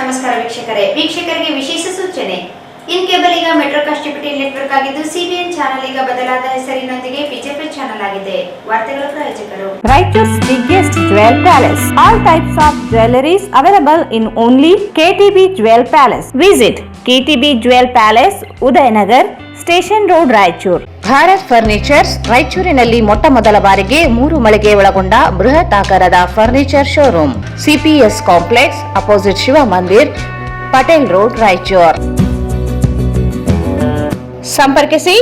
ನಮಸ್ಕಾರ ವೀಕ್ಷಕರಿಗೆ ವಿಶೇಷ ಸೂಚನೆ. ಇನ್ ಕೇಬಲ್ ಈಗ ಮೆಟ್ರೋಕಾಸ್ಟ್ ಡಿಜಿಟಲ್ ನೆಟ್ವರ್ಕ್ ಆಗಿದ್ದು ಸಿಬಿಎನ್ ಚಾನೆಲ್ ಈಗ ಬದಲಾದ ಹೆಸರಿನೊಂದಿಗೆ ಬಿಜೆಪಿ ಚಾನೆಲ್ ಆಗಿದೆ. ವಾರ್ತೆಗಳ ಪ್ರಾಯೋಜಕರು Raichur's biggest jewel palace. All types of jewelries available in only KTB Jewel Palace. Visit KTB Jewel Palace, Udayanagar, station road, Raichur. Bharat furnitures ರಾಯಚೂರಿನಲ್ಲಿ ಮೊಟ್ಟ ಮೊದಲ ಬಾರಿಗೆ 3 ಮಳಿಗೆ ಒಳಗೊಂಡ ಬೃಹತ್ ಆಕಾರದ furniture showroom. CPS complex opposite Shiva Mandir, Patel road, Raichur. ಸಂಪರ್ಕಿಸಿ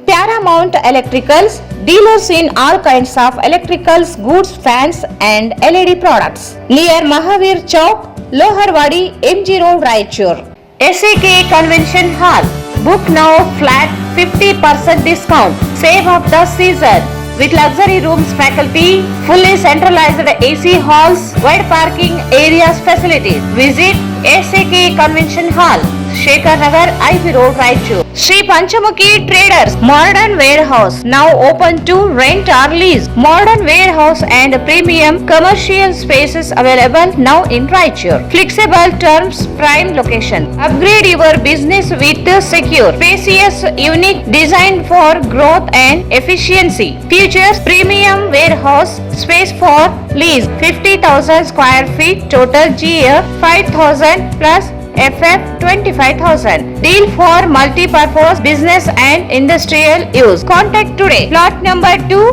Paramount electricals, dealers in all kinds of electricals goods, fans and LED products, near Mahaveer Chowk, Loharwadi, MG road, Raichur. SAK Convention Hall. Book now flat 50% discount. Save of the season. With luxury rooms, faculty, fully centralized AC halls, wide parking areas facilities. Visit SAK Convention Hall, Shekhar Nagar, IV Road, Raichur. Sri Panchamukhi Traders, modern warehouse, now open to rent or lease. Modern warehouse and premium commercial spaces available now in Raichur. Flexible terms, prime location. Upgrade your business with secure, spacious, unique design for growth and efficiency. Features premium warehouse space for lease, 50,000 square feet, total GA 5,000 plus FF 25,000. Deal for multi-purpose business and industrial use. Contact today. Plot number 2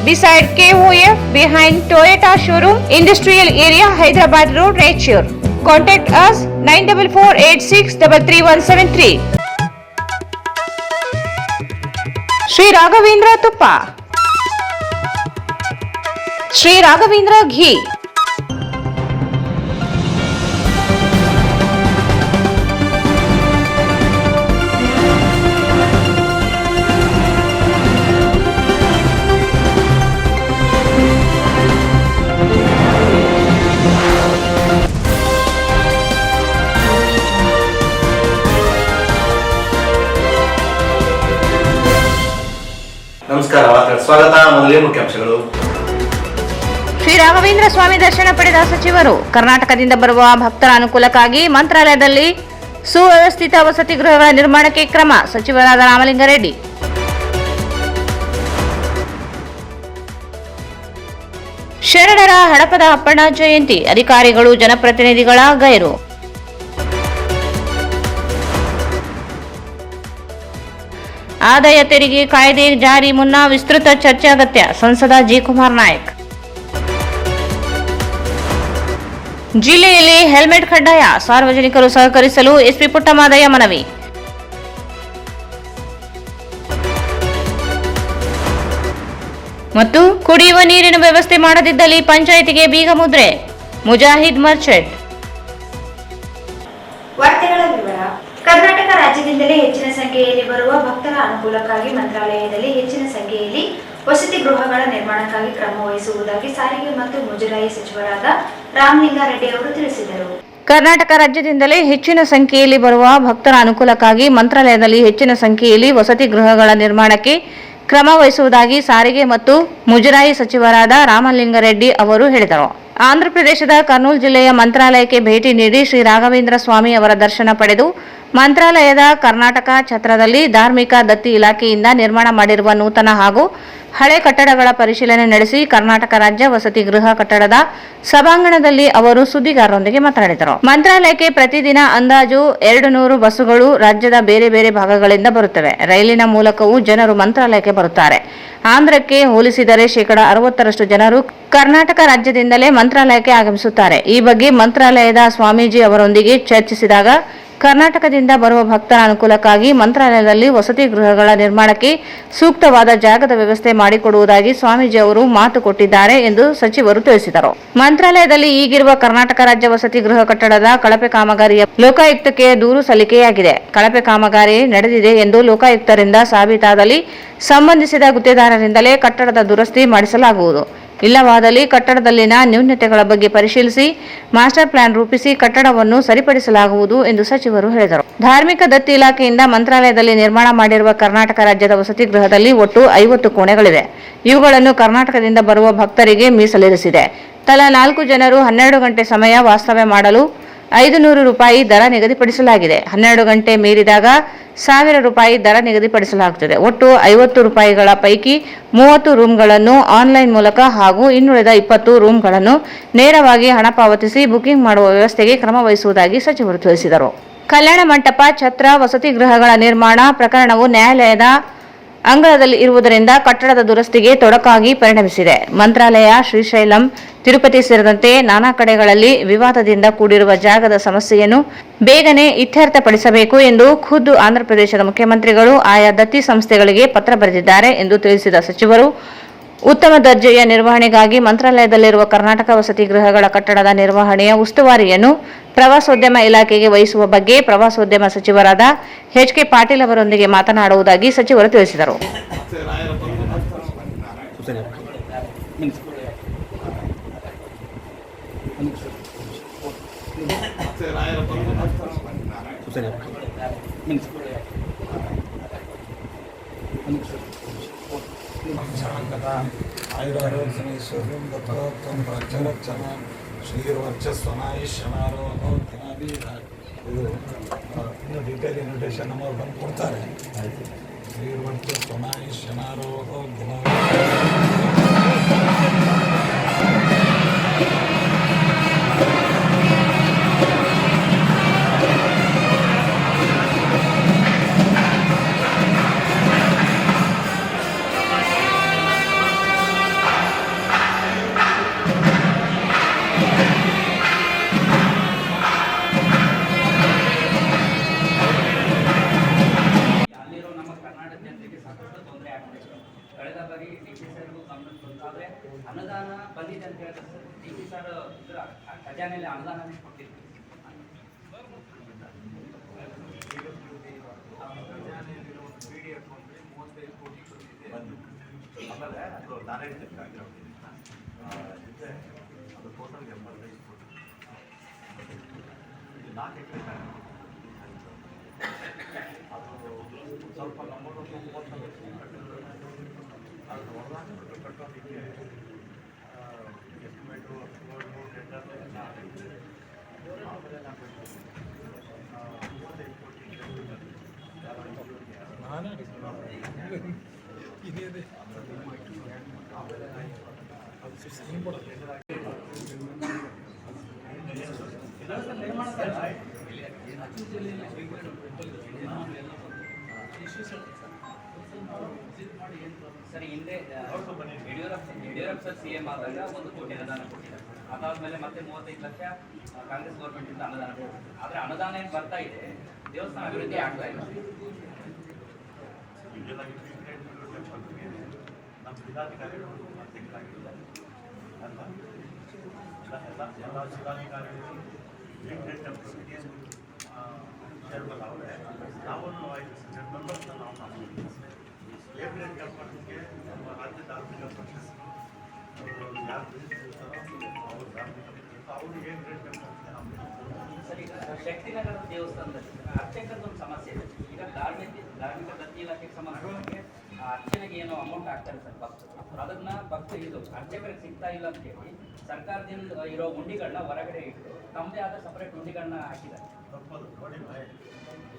beside KOF behind Toyota showroom, Industrial Area, Hyderabad Road, Raichur. Contact us 9446333173. Sri Raghavendra Tuppa, Sri Raghavendra Ghee, ನಮಸ್ಕಾರ, ಸ್ವಾಗತ. ಮೊದಲೇ ಮುಖ್ಯಾಂಶಗಳು. ಶ್ರೀ ರಾಘವೇಂದ್ರ ಸ್ವಾಮಿ ದರ್ಶನ ಪಡೆದ ಸಚಿವರು. ಕರ್ನಾಟಕದಿಂದ ಬರುವ ಭಕ್ತರ ಅನುಕೂಲಕ್ಕಾಗಿ ಮಂತ್ರಾಲಯದಲ್ಲಿ ಸುವ್ಯವಸ್ಥಿತ ವಸತಿ ಗೃಹಗಳ ನಿರ್ಮಾಣಕ್ಕೆ ಕ್ರಮ, ಸಚಿವರಾದ ರಾಮಲಿಂಗಾರೆಡ್ಡಿ. ಶರಣರ ಹಡಪದ ಅಪ್ಪಣ್ಣ ಜಯಂತಿ, ಅಧಿಕಾರಿಗಳು ಜನಪ್ರತಿನಿಧಿಗಳ ಗೈರು. ಆದಾಯ ತೆರಿಗೆ ಕಾಯ್ದೆ ಜಾರಿ ಮುನ್ನ ವಿಸ್ತೃತ ಚರ್ಚೆ ಅಗತ್ಯ, ಸಂಸದ ಜಿ. ಕುಮಾರ್ ನಾಯಕ್. ಜಿಲ್ಲೆಯಲ್ಲಿ ಹೆಲ್ಮೆಟ್ ಕಡ್ಡಾಯ, ಸಾರ್ವಜನಿಕರು ಸಹಕರಿಸಲು ಎಸ್ಪಿ ಪುಟ್ಟಮಾದಯ್ಯ ಮನವಿ. ಮತ್ತು ಕುಡಿಯುವ ನೀರಿನ ವ್ಯವಸ್ಥೆ ಮಾಡದಿದ್ದಲ್ಲಿ ಪಂಚಾಯಿತಿಗೆ ಬೀಗ ಮುದ್ರೆ, ಮುಜಾಹಿದ್ ಮರ್ಚೆಂಟ್. ವಾರ್ತೆಗಳ ವಿವರ. ಕರ್ನಾಟಕ ರಾಜ್ಯದಿಂದಲೇ ಹೆಚ್ಚಿನ ಸಂಖ್ಯೆಯಲ್ಲಿ ಬರುವ ಭಕ್ತರ ಅನುಕೂಲಕ್ಕಾಗಿ ಮಂತ್ರಾಲಯದಲ್ಲಿ ಹೆಚ್ಚಿನ ಸಂಖ್ಯೆಯಲ್ಲಿ ವಸತಿ ಗೃಹಗಳ ನಿರ್ಮಾಣಕ್ಕಾಗಿ ಕ್ರಮ ವಹಿಸುವುದಾಗಿ ಸಾರಿಗೆ ಮತ್ತು ಮುಜರಾಯಿ ಸಚಿವರಾದ ರಾಮಲಿಂಗಾರೆಡ್ಡಿ ಅವರು ತಿಳಿಸಿದರು. ಕರ್ನಾಟಕ ರಾಜ್ಯದಿಂದಲೇ ಹೆಚ್ಚಿನ ಸಂಖ್ಯೆಯಲ್ಲಿ ಬರುವ ಭಕ್ತರ ಅನುಕೂಲಕ್ಕಾಗಿ ಮಂತ್ರಾಲಯದಲ್ಲಿ ಹೆಚ್ಚಿನ ಸಂಖ್ಯೆಯಲ್ಲಿ ವಸತಿ ಗೃಹಗಳ ನಿರ್ಮಾಣಕ್ಕೆ ಕ್ರಮ ವಹಿಸುವುದಾಗಿ ಸಾರಿಗೆ ಮತ್ತು ಮುಜರಾಯಿ ಸಚಿವರಾದ ರಾಮಲಿಂಗಾರೆಡ್ಡಿ ಅವರು ಹೇಳಿದರು. ಆಂಧ್ರಪ್ರದೇಶದ ಕರ್ನೂಲ್ ಜಿಲ್ಲೆಯ ಮಂತ್ರಾಲಯಕ್ಕೆ ಭೇಟಿ ನೀಡಿ ಶ್ರೀ ರಾಘವೇಂದ್ರ ಸ್ವಾಮಿ ಅವರ ದರ್ಶನ ಪಡೆದು ಮಂತ್ರಾಲಯದ ಕರ್ನಾಟಕ ಛತ್ರದಲ್ಲಿ ಧಾರ್ಮಿಕ ದತ್ತಿ ಇಲಾಖೆಯಿಂದ ನಿರ್ಮಾಣ ಮಾಡಿರುವ ನೂತನ ಹಾಗೂ ಹಳೆ ಕಟ್ಟಡಗಳ ಪರಿಶೀಲನೆ ನಡೆಸಿ ಕರ್ನಾಟಕ ರಾಜ್ಯ ವಸತಿ ಗೃಹ ಕಟ್ಟಡದ ಸಭಾಂಗಣದಲ್ಲಿ ಅವರು ಸುದ್ದಿಗಾರರೊಂದಿಗೆ ಮಾತನಾಡಿದರು. ಮಂತ್ರಾಲಯಕ್ಕೆ ಪ್ರತಿದಿನ ಅಂದಾಜು 200 ಬಸ್ಸುಗಳು ರಾಜ್ಯದ ಬೇರೆ ಬೇರೆ ಭಾಗಗಳಿಂದ ಬರುತ್ತವೆ. ರೈಲಿನ ಮೂಲಕವೂ ಜನರು ಮಂತ್ರಾಲಯಕ್ಕೆ ಬರುತ್ತಾರೆ. ಆಂಧ್ರಕ್ಕೆ ಹೋಲಿಸಿದರೆ 60% ಜನರು ಕರ್ನಾಟಕ ರಾಜ್ಯದಿಂದಲೇ ಮಂತ್ರಾಲಯಕ್ಕೆ ಆಗಮಿಸುತ್ತಾರೆ. ಈ ಬಗ್ಗೆ ಮಂತ್ರಾಲಯದ ಸ್ವಾಮೀಜಿ ಅವರೊಂದಿಗೆ ಚರ್ಚಿಸಿದಾಗ ಕರ್ನಾಟಕದಿಂದ ಬರುವ ಭಕ್ತರ ಅನುಕೂಲಕ್ಕಾಗಿ ಮಂತ್ರಾಲಯದಲ್ಲಿ ವಸತಿ ಗೃಹಗಳ ನಿರ್ಮಾಣಕ್ಕೆ ಸೂಕ್ತವಾದ ಜಾಗದ ವ್ಯವಸ್ಥೆ ಮಾಡಿಕೊಡುವುದಾಗಿ ಸ್ವಾಮೀಜಿ ಅವರು ಮಾತು ಕೊಟ್ಟಿದ್ದಾರೆ ಎಂದು ಸಚಿವರು ತಿಳಿಸಿದರು. ಮಂತ್ರಾಲಯದಲ್ಲಿ ಈಗಿರುವ ಕರ್ನಾಟಕ ರಾಜ್ಯ ವಸತಿ ಗೃಹ ಕಟ್ಟಡದ ಕಳಪೆ ಕಾಮಗಾರಿಯ ಲೋಕಾಯುಕ್ತಕ್ಕೆ ದೂರು ಸಲ್ಲಿಕೆಯಾಗಿದೆ. ಕಳಪೆ ಕಾಮಗಾರಿ ನಡೆದಿದೆ ಎಂದು ಲೋಕಾಯುಕ್ತರಿಂದ ಸಾಬೀತಾದಲ್ಲಿ ಸಂಬಂಧಿಸಿದ ಗುತ್ತೇದಾರರಿಂದಲೇ ಕಟ್ಟಡದ ದುರಸ್ತಿ ಮಾಡಿಸಲಾಗುವುದು. ಇಲ್ಲವಾದಲ್ಲಿ ಕಟ್ಟಡದಲ್ಲಿನ ನ್ಯೂನತೆಗಳ ಬಗ್ಗೆ ಪರಿಶೀಲಿಸಿ ಮಾಸ್ಟರ್ ಪ್ಲಾನ್ ರೂಪಿಸಿ ಕಟ್ಟಡವನ್ನು ಸರಿಪಡಿಸಲಾಗುವುದು ಎಂದು ಸಚಿವರು ಹೇಳಿದರು. ಧಾರ್ಮಿಕ ದತ್ತಿ ಇಲಾಖೆಯಿಂದ ಮಂತ್ರಾಲಯದಲ್ಲಿ ನಿರ್ಮಾಣ ಮಾಡಿರುವ ಕರ್ನಾಟಕ ರಾಜ್ಯದ ವಸತಿ ಗೃಹದಲ್ಲಿ ಒಟ್ಟು 50 ಕೋಣೆಗಳಿವೆ. ಇವುಗಳನ್ನು ಕರ್ನಾಟಕದಿಂದ ಬರುವ ಭಕ್ತರಿಗೆ ಮೀಸಲಿರಿಸಿದೆ. ತಲಾ 4 ಜನರು 12 ಗಂಟೆ ಸಮಯ ವಾಸ್ತವ್ಯ ಮಾಡಲು 500 ರೂಪಾಯಿ ದರ ನಿಗದಿಪಡಿಸಲಾಗಿದೆ. 12 ಗಂಟೆ ಮೀರಿದಾಗ 1000 ರೂಪಾಯಿ ದರ ನಿಗದಿಪಡಿಸಲಾಗುತ್ತದೆ. ಒಟ್ಟು 50 ರೂಪಾಯಿಗಳ ಪೈಕಿ 30 ರೂಮ್ಗಳನ್ನು ಆನ್ಲೈನ್ ಮೂಲಕ ಹಾಗೂ ಇನ್ನುಳಿದ 20 ರೂಮ್ಗಳನ್ನು ನೇರವಾಗಿ ಹಣ ಪಾವತಿಸಿ ಬುಕಿಂಗ್ ಮಾಡುವ ವ್ಯವಸ್ಥೆಗೆ ಕ್ರಮ ವಹಿಸುವುದಾಗಿ ಸಚಿವರು ತಿಳಿಸಿದರು. ಕಲ್ಯಾಣ ಮಂಟಪ, ಛತ್ರ, ವಸತಿ ಗೃಹಗಳ ನಿರ್ಮಾಣ ಪ್ರಕರಣವು ನ್ಯಾಯಾಲಯದ ಅಂಗಳದಲ್ಲಿ ಇರುವುದರಿಂದ ಕಟ್ಟಡದ ದುರಸ್ತಿಗೆ ತೊಡಕಾಗಿ ಪರಿಣಮಿಸಿದೆ. ಮಂತ್ರಾಲಯ, ಶ್ರೀಶೈಲಂ, ತಿರುಪತಿ ಸೇರಿದಂತೆ ನಾನಾ ಕಡೆಗಳಲ್ಲಿ ವಿವಾದದಿಂದ ಕೂಡಿರುವ ಜಾಗದ ಸಮಸ್ಯೆಯನ್ನು ಬೇಗನೆ ಇತ್ಯರ್ಥಪಡಿಸಬೇಕು ಎಂದು ಖುದ್ದು ಆಂಧ್ರಪ್ರದೇಶದ ಮುಖ್ಯಮಂತ್ರಿಗಳು ಆಯಾ ದತ್ತಿ ಸಂಸ್ಥೆಗಳಿಗೆ ಪತ್ರ ಬರೆದಿದ್ದಾರೆ ಎಂದು ತಿಳಿಸಿದ ಸಚಿವರು, ಉತ್ತಮ ದರ್ಜೆಯ ನಿರ್ವಹಣೆಗಾಗಿ ಮಂತ್ರಾಲಯದಲ್ಲಿರುವ ಕರ್ನಾಟಕ ವಸತಿ ಗೃಹಗಳ ಕಟ್ಟಡದ ನಿರ್ವಹಣೆಯ ಉಸ್ತುವಾರಿಯನ್ನು ಪ್ರವಾಸೋದ್ಯಮ ಇಲಾಖೆಗೆ ವಹಿಸುವ ಬಗ್ಗೆ ಪ್ರವಾಸೋದ್ಯಮ ಸಚಿವರಾದ ಎಚ್.ಕೆ. ಪಾಟೀಲ್ ಅವರೊಂದಿಗೆ ಮಾತನಾಡುವುದಾಗಿ ಸಚಿವರು ತಿಳಿಸಿದರು. आयुरारोग्यमेश्वर्यं दत्तोक्तं प्रचरक्षण ಶ್ರೀರ್ವರ್ಚಸ್ವನಾಯಿಷ್ಯನಾರೋ ಇದು ಇನ್ನು ಡೀಟೇಲ್ ಇನ್ವಿಟೇಷನ್ ನಂಬರ್ ಬಂದು ಕೊಡ್ತಾರೆ. ಶ್ರೀರ್ವರ್ಚಸ್ವನಾಯಿಷ್ಯನಾರೋ ದಿನ ಕಳೆದ ಬಾರಿ ಡಿ.ಸಿ ಸರ್ಗೂ ಗಮನಕ್ಕೆ ಬಂತಾದ್ರೆ ಅನುದಾನ ಬಂದಿದೆ ಅಂತ ಹೇಳಿದ್ರೆ ಸರ್ ಡಿ.ಸಿ ಸರ್ ಖಜಾನೆಯಲ್ಲಿ ಅನುದಾನನೇ ಕೊಟ್ಟಿರ್ತೀವಿ. ಆಮೇಲೆ ಅದು ನಾನೇ ಅದು ಟೋಟಲ್ 85 ಕೋಟಿ 4 ಎಕರೆ ಅದು ಸ್ವಲ್ಪ ನಮ್ಮನ್ನು ಅದು ಹೊರದಾಗಿ ಕಟ್ಟೋದಕ್ಕೆ ಎಸ್ಟಿಮೇಟು 3 ಟೆಂಡರ್ ಆಮೇಲೆ ನಾವು 35 ಕೋಟಿ ಇದೆ ಆಮೇಲೆ ಸರಿ, ಹಿಂದೆ ಯಡಿಯೂರಪ್ಪ ಸರ್ CM ಆದಾಗ 1 ಕೋಟಿ ಅನುದಾನ ಕೊಟ್ಟಿದ್ದಾರೆ. ಅದಾದ್ಮೇಲೆ ಮತ್ತೆ 35 ಲಕ್ಷ ಕಾಂಗ್ರೆಸ್ ಗೌರ್ಮೆಂಟ್ ಇಂದ ಅನುದಾನ ಕೊಟ್ಟಿದ್ದಾರೆ. ಆದ್ರೆ ಅನುದಾನ ಏನು ಬರ್ತಾ ಇದೆ, ದೇವಸ್ಥಾನ ಅಭಿವೃದ್ಧಿ ಆಗ್ತಾ ಇಲ್ಲ. ನಮ್ಮ ಜಿಲ್ಲಾಧಿಕಾರಿಗಳು ಮಂತ್ರಿಗಳಾಗಿದ್ದಾರೆ ಅಲ್ಲ, ಎಲ್ಲ ಜಿಲ್ಲಾಧಿಕಾರಿಗಳು ಚೇರ್ಮನ್ ಅವರೇ ನಾವು 5 ಮೆಂಬರ್ಸ್ ನಾವು ಏಪ್ರಿಲ್ ಡೆವಲಪ್ಮೆಂಟ್ಗೆ ನಮ್ಮ ರಾಜ್ಯದ ಆರ್ಥಿಕ ಪರಿಷತ್ ಯಾರು ಅವರು ಅವ್ರಿಗೆ ಏನು ರೇಟ್ ಡೆವಲಪ್ಮೆಂಟ್ಗೆ ನಾವು ಸರಿ, ಶಕ್ತಿನಗರದ ದೇವಸ್ಥಾನದಲ್ಲಿ ಅರ್ಚಕರದೊಂದು ಸಮಸ್ಯೆ ಇದೆ. ಈಗ ಧಾರ್ಮಿಕ ದತ್ತಿ ಇಲಾಖೆಗೆ ಸಂಬಂಧಪಟ್ಟಂಗೆ ಅರ್ಚನೆಗೆ ಏನೋ ಅಮೌಂಟ್ ಆಗ್ತಾರೆ ಸರ್ ಭಕ್ತರು, ಅದನ್ನ ಇದು ಅರ್ಚಕರಿಗೆ ಸಿಗ್ತಾ ಇಲ್ಲ ಅಂತ ಹೇಳಿ ಸರ್ಕಾರದಿಂದ ಇರೋ ಹುಂಡಿಗಳನ್ನ ಹೊರಗಡೆ ಇಟ್ಟು ತಮ್ಮದೇ ಆದ ಸಪರೇಟ್ ಹುಂಡಿಗಳನ್ನ ಹಾಕಿದ್ದಾರೆ. ತಪ್ಪದು ನೋಡಿ ಭಾಯ್,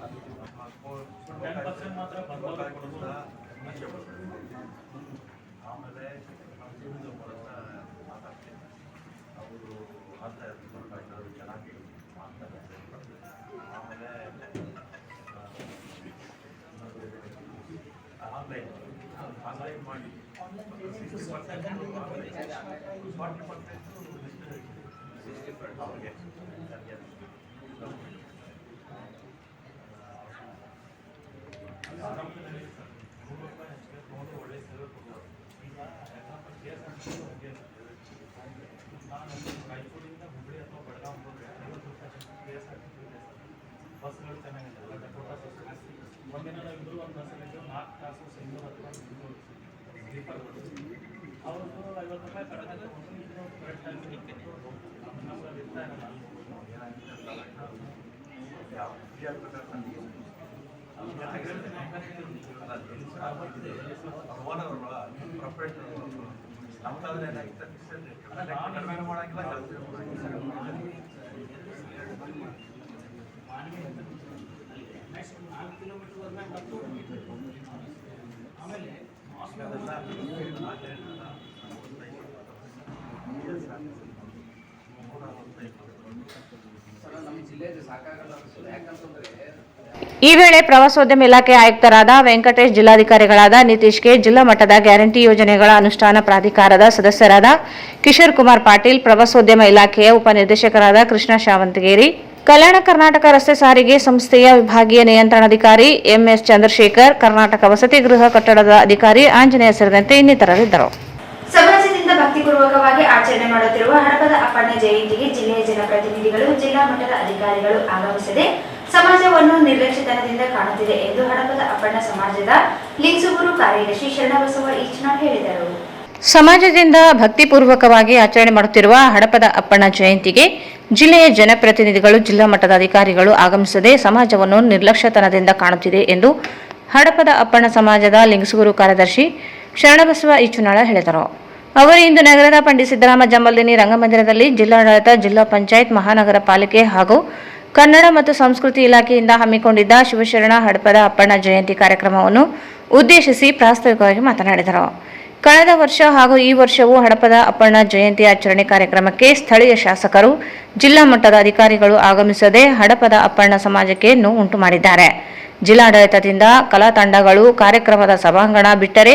10% ಮಾತ್ರ ಬಂಡವಾಳ ಕೊಡೋದು ಆಮೇಲೆ ನಾವು ಮಾತಾಡ್ತೀವಿ ಅವರು ಮಾಡ್ತಾ ಇರ್ತಾರೆ, ಚೆನ್ನಾಗಿ ಮಾಡ್ತಾರೆ. ಆಮೇಲೆ ಆನ್ಲೈನ್ ಮಾಡಿ 40% ಅವ್ರಿಗೆ ಒಳ್ಳೆ ಸೇವೆ ಕೊಡ್ಬೋದು. ಈಗ ಎಕ್ಸಾಂಪಲ್ KSRTC ನಾನು ರಾಯಚೂರಿಂದ ಹುಬ್ಬಳ್ಳಿ ಅಥವಾ ಬೆಳಗಾವಿ ಹೋದರೆ 50 ರೂಪಾಯಿ KSRTC ಬಸ್ಗಳು ಚೆನ್ನಾಗಿದೆ, ಎಲ್ಲ ಡಕೋಟಾ ಬಸ್. ಒಂದಿನ ನಾವಿಬ್ಬರು ಒಂದು ಬಸ್ಸಲ್ಲಿ 4 ತಾಸು 200 ಅಥವಾ 200 ಸ್ಲೀಪರ್ ಅವರು 50 ರೂಪಾಯಿ ಕಡಿಮೆ ನಮ್ಮಲ್ಲಿ ಇರ್ತಾ ಇರಲ್ಲ. ನಮ್ದಾದ್ರೆ ಏನಾಗಿತ್ತು, ಕಡಿಮೆ ಮಾಡೋಂಗಿಲ್ಲ, ನೆಕ್ಸ್ಟ್ 4 ಕಿಲೋಮೀಟರ್ ಹೋದ್ಮೇಲೆ ಮತ್ತು ಆಮೇಲೆ ನಮ್ಮ ಜಿಲ್ಲೆಯಲ್ಲಿ ಸಾಕಾಗಲ್ಲ ಅನ್ಸೋದು. ಯಾಕಂತಂದ್ರೆ ಈ ವೇಳೆ ಪ್ರವಾಸೋದ್ಯಮ ಇಲಾಖೆ ಆಯುಕ್ತರಾದ ವೆಂಕಟೇಶ್, ಜಿಲ್ಲಾಧಿಕಾರಿಗಳಾದ ನಿತೀಶ್ಗೆ, ಜಿಲ್ಲಾ ಮಟ್ಟದ ಗ್ಯಾರಂಟಿ ಯೋಜನೆಗಳ ಅನುಷ್ಠಾನ ಪ್ರಾಧಿಕಾರದ ಸದಸ್ಯರಾದ ಕಿಶೋರ್ ಕುಮಾರ್ ಪಾಟೀಲ್, ಪ್ರವಾಸೋದ್ಯಮ ಇಲಾಖೆಯ ಉಪನಿರ್ದೇಶಕರಾದ ಕೃಷ್ಣ ಶಾವಂತಗೇರಿ, ಕಲ್ಯಾಣ ಕರ್ನಾಟಕ ರಸ್ತೆ ಸಾರಿಗೆ ಸಂಸ್ಥೆಯ ವಿಭಾಗೀಯ ನಿಯಂತ್ರಣಾಧಿಕಾರಿ ಎಂಎಸ್ ಚಂದ್ರಶೇಖರ್, ಕರ್ನಾಟಕ ವಸತಿ ಗೃಹ ಕಟ್ಟಡದ ಅಧಿಕಾರಿ ಆಂಜನೇಯ ಸೇರಿದಂತೆ ಇನ್ನಿತರರಿದ್ದರು. ಸಮಾಜದಿಂದ ಭಕ್ತಿಪೂರ್ವಕವಾಗಿ ಆಚರಣೆ ಮಾಡುತ್ತಿರುವ ಹಡಪದ ಅಪ್ಪಣ್ಣ ಜಯಂತಿಗೆ ಜಿಲ್ಲೆಯ ಜನಪ್ರತಿನಿಧಿಗಳು, ಜಿಲ್ಲಾ ಮಟ್ಟದ ಅಧಿಕಾರಿಗಳು ಆಗಮಿಸದೆ ಸಮಾಜವನ್ನು ನಿರ್ಲಕ್ಷ್ಯತನದಿಂದ ಕಾಣುತ್ತಿದೆ ಎಂದು ಹಡಪದ ಅಪ್ಪಣ್ಣ ಸಮಾಜದ ಲಿಂಗಸೂಗೂರು ಕಾರ್ಯದರ್ಶಿ ಶರಣಬಸವ ಈಚನಾಳ್ ಹೇಳಿದರು. ಸಮಾಜದಿಂದ ಭಕ್ತಿಪೂರ್ವಕವಾಗಿ ಆಚರಣೆ ಮಾಡುತ್ತಿರುವ ಹಡಪದ ಅಪ್ಪಣ್ಣ ಜಯಂತಿಗೆ ಜಿಲ್ಲೆಯ ಜನಪ್ರತಿನಿಧಿಗಳು, ಜಿಲ್ಲಾ ಮಟ್ಟದ ಅಧಿಕಾರಿಗಳು ಆಗಮಿಸದೆ ಸಮಾಜವನ್ನು ನಿರ್ಲಕ್ಷ್ಯತನದಿಂದ ಕಾಣುತ್ತಿದೆ ಎಂದು ಹಡಪದ ಅಪ್ಪಣ್ಣ ಸಮಾಜದ ಲಿಂಗಸೂಗೂರು ಕಾರ್ಯದರ್ಶಿ ಶರಣಬಸವ ಈಚನಾಳ ಹೇಳಿದರು. ಅವರು ಇಂದು ನಗರದ ಪಂಡಿತ್ ಸಿದ್ದರಾಮ ಜಂಬಲ್ದಿನಿ ರಂಗಮಂದಿರದಲ್ಲಿ ಜಿಲ್ಲಾಡಳಿತ, ಜಿಲ್ಲಾ ಪಂಚಾಯತ್, ಮಹಾನಗರ ಪಾಲಿಕೆ ಹಾಗೂ ಕನ್ನಡ ಮತ್ತು ಸಂಸ್ಕೃತಿ ಇಲಾಖೆಯಿಂದ ಹಮ್ಮಿಕೊಂಡಿದ್ದ ಶಿವಶರಣ ಹಡಪದ ಅಪ್ಪಣ್ಣ ಜಯಂತಿ ಕಾರ್ಯಕ್ರಮವನ್ನು ಉದ್ದೇಶಿಸಿ ಪ್ರಾಸ್ತಾವಿಕವಾಗಿ ಮಾತನಾಡಿದರು. ಕಳೆದ ವರ್ಷ ಹಾಗೂ ಈ ವರ್ಷವೂ ಹಡಪದ ಅಪ್ಪಣ್ಣ ಜಯಂತಿ ಆಚರಣೆ ಕಾರ್ಯಕ್ರಮಕ್ಕೆ ಸ್ಥಳೀಯ ಶಾಸಕರು, ಜಿಲ್ಲಾ ಮಟ್ಟದ ಅಧಿಕಾರಿಗಳು ಆಗಮಿಸದೆ ಹಡಪದ ಅಪ್ಪಣ್ಣ ಸಮಾಜಕ್ಕೆ ನೋವು ಉಂಟು ಮಾಡಿದ್ದಾರೆ. ಜಿಲ್ಲಾಡಳಿತದಿಂದ ಕಲಾ ತಂಡಗಳು, ಕಾರ್ಯಕ್ರಮದ ಸಭಾಂಗಣ ಬಿಟ್ಟರೆ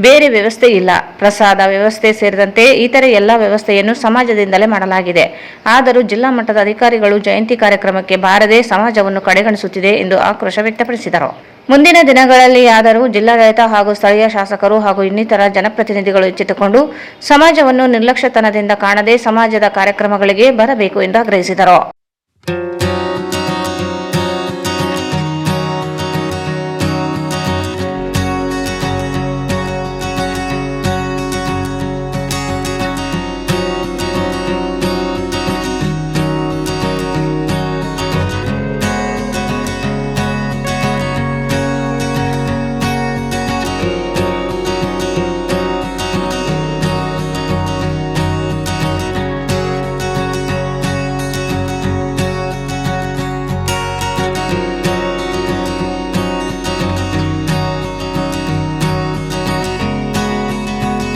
ಬೇರೆ ವ್ಯವಸ್ಥೆ ಇಲ್ಲ. ಪ್ರಸಾದ ವ್ಯವಸ್ಥೆ ಸೇರಿದಂತೆ ಇತರೆ ಎಲ್ಲ ವ್ಯವಸ್ಥೆಯನ್ನು ಸಮಾಜದಿಂದಲೇ ಮಾಡಲಾಗಿದೆ. ಆದರೂ ಜಿಲ್ಲಾ ಮಟ್ಟದ ಅಧಿಕಾರಿಗಳು ಜಯಂತಿ ಕಾರ್ಯಕ್ರಮಕ್ಕೆ ಬಾರದೆ ಸಮಾಜವನ್ನು ಕಡೆಗಣಿಸುತ್ತಿದೆ ಎಂದು ಆಕ್ರೋಶ ವ್ಯಕ್ತಪಡಿಸಿದರು. ಮುಂದಿನ ದಿನಗಳಲ್ಲಿ ಆದರೂ ಜಿಲ್ಲಾಡಳಿತ ಹಾಗೂ ಸ್ಥಳೀಯ ಶಾಸಕರು ಹಾಗೂ ಇನ್ನಿತರ ಜನಪ್ರತಿನಿಧಿಗಳು ಎಚ್ಚೆತ್ತುಕೊಂಡು ಸಮಾಜವನ್ನು ನಿರ್ಲಕ್ಷ್ಯತನದಿಂದ ಕಾಣದೆ ಸಮಾಜದ ಕಾರ್ಯಕ್ರಮಗಳಿಗೆ ಬರಬೇಕು ಎಂದು ಆಗ್ರಹಿಸಿದರು.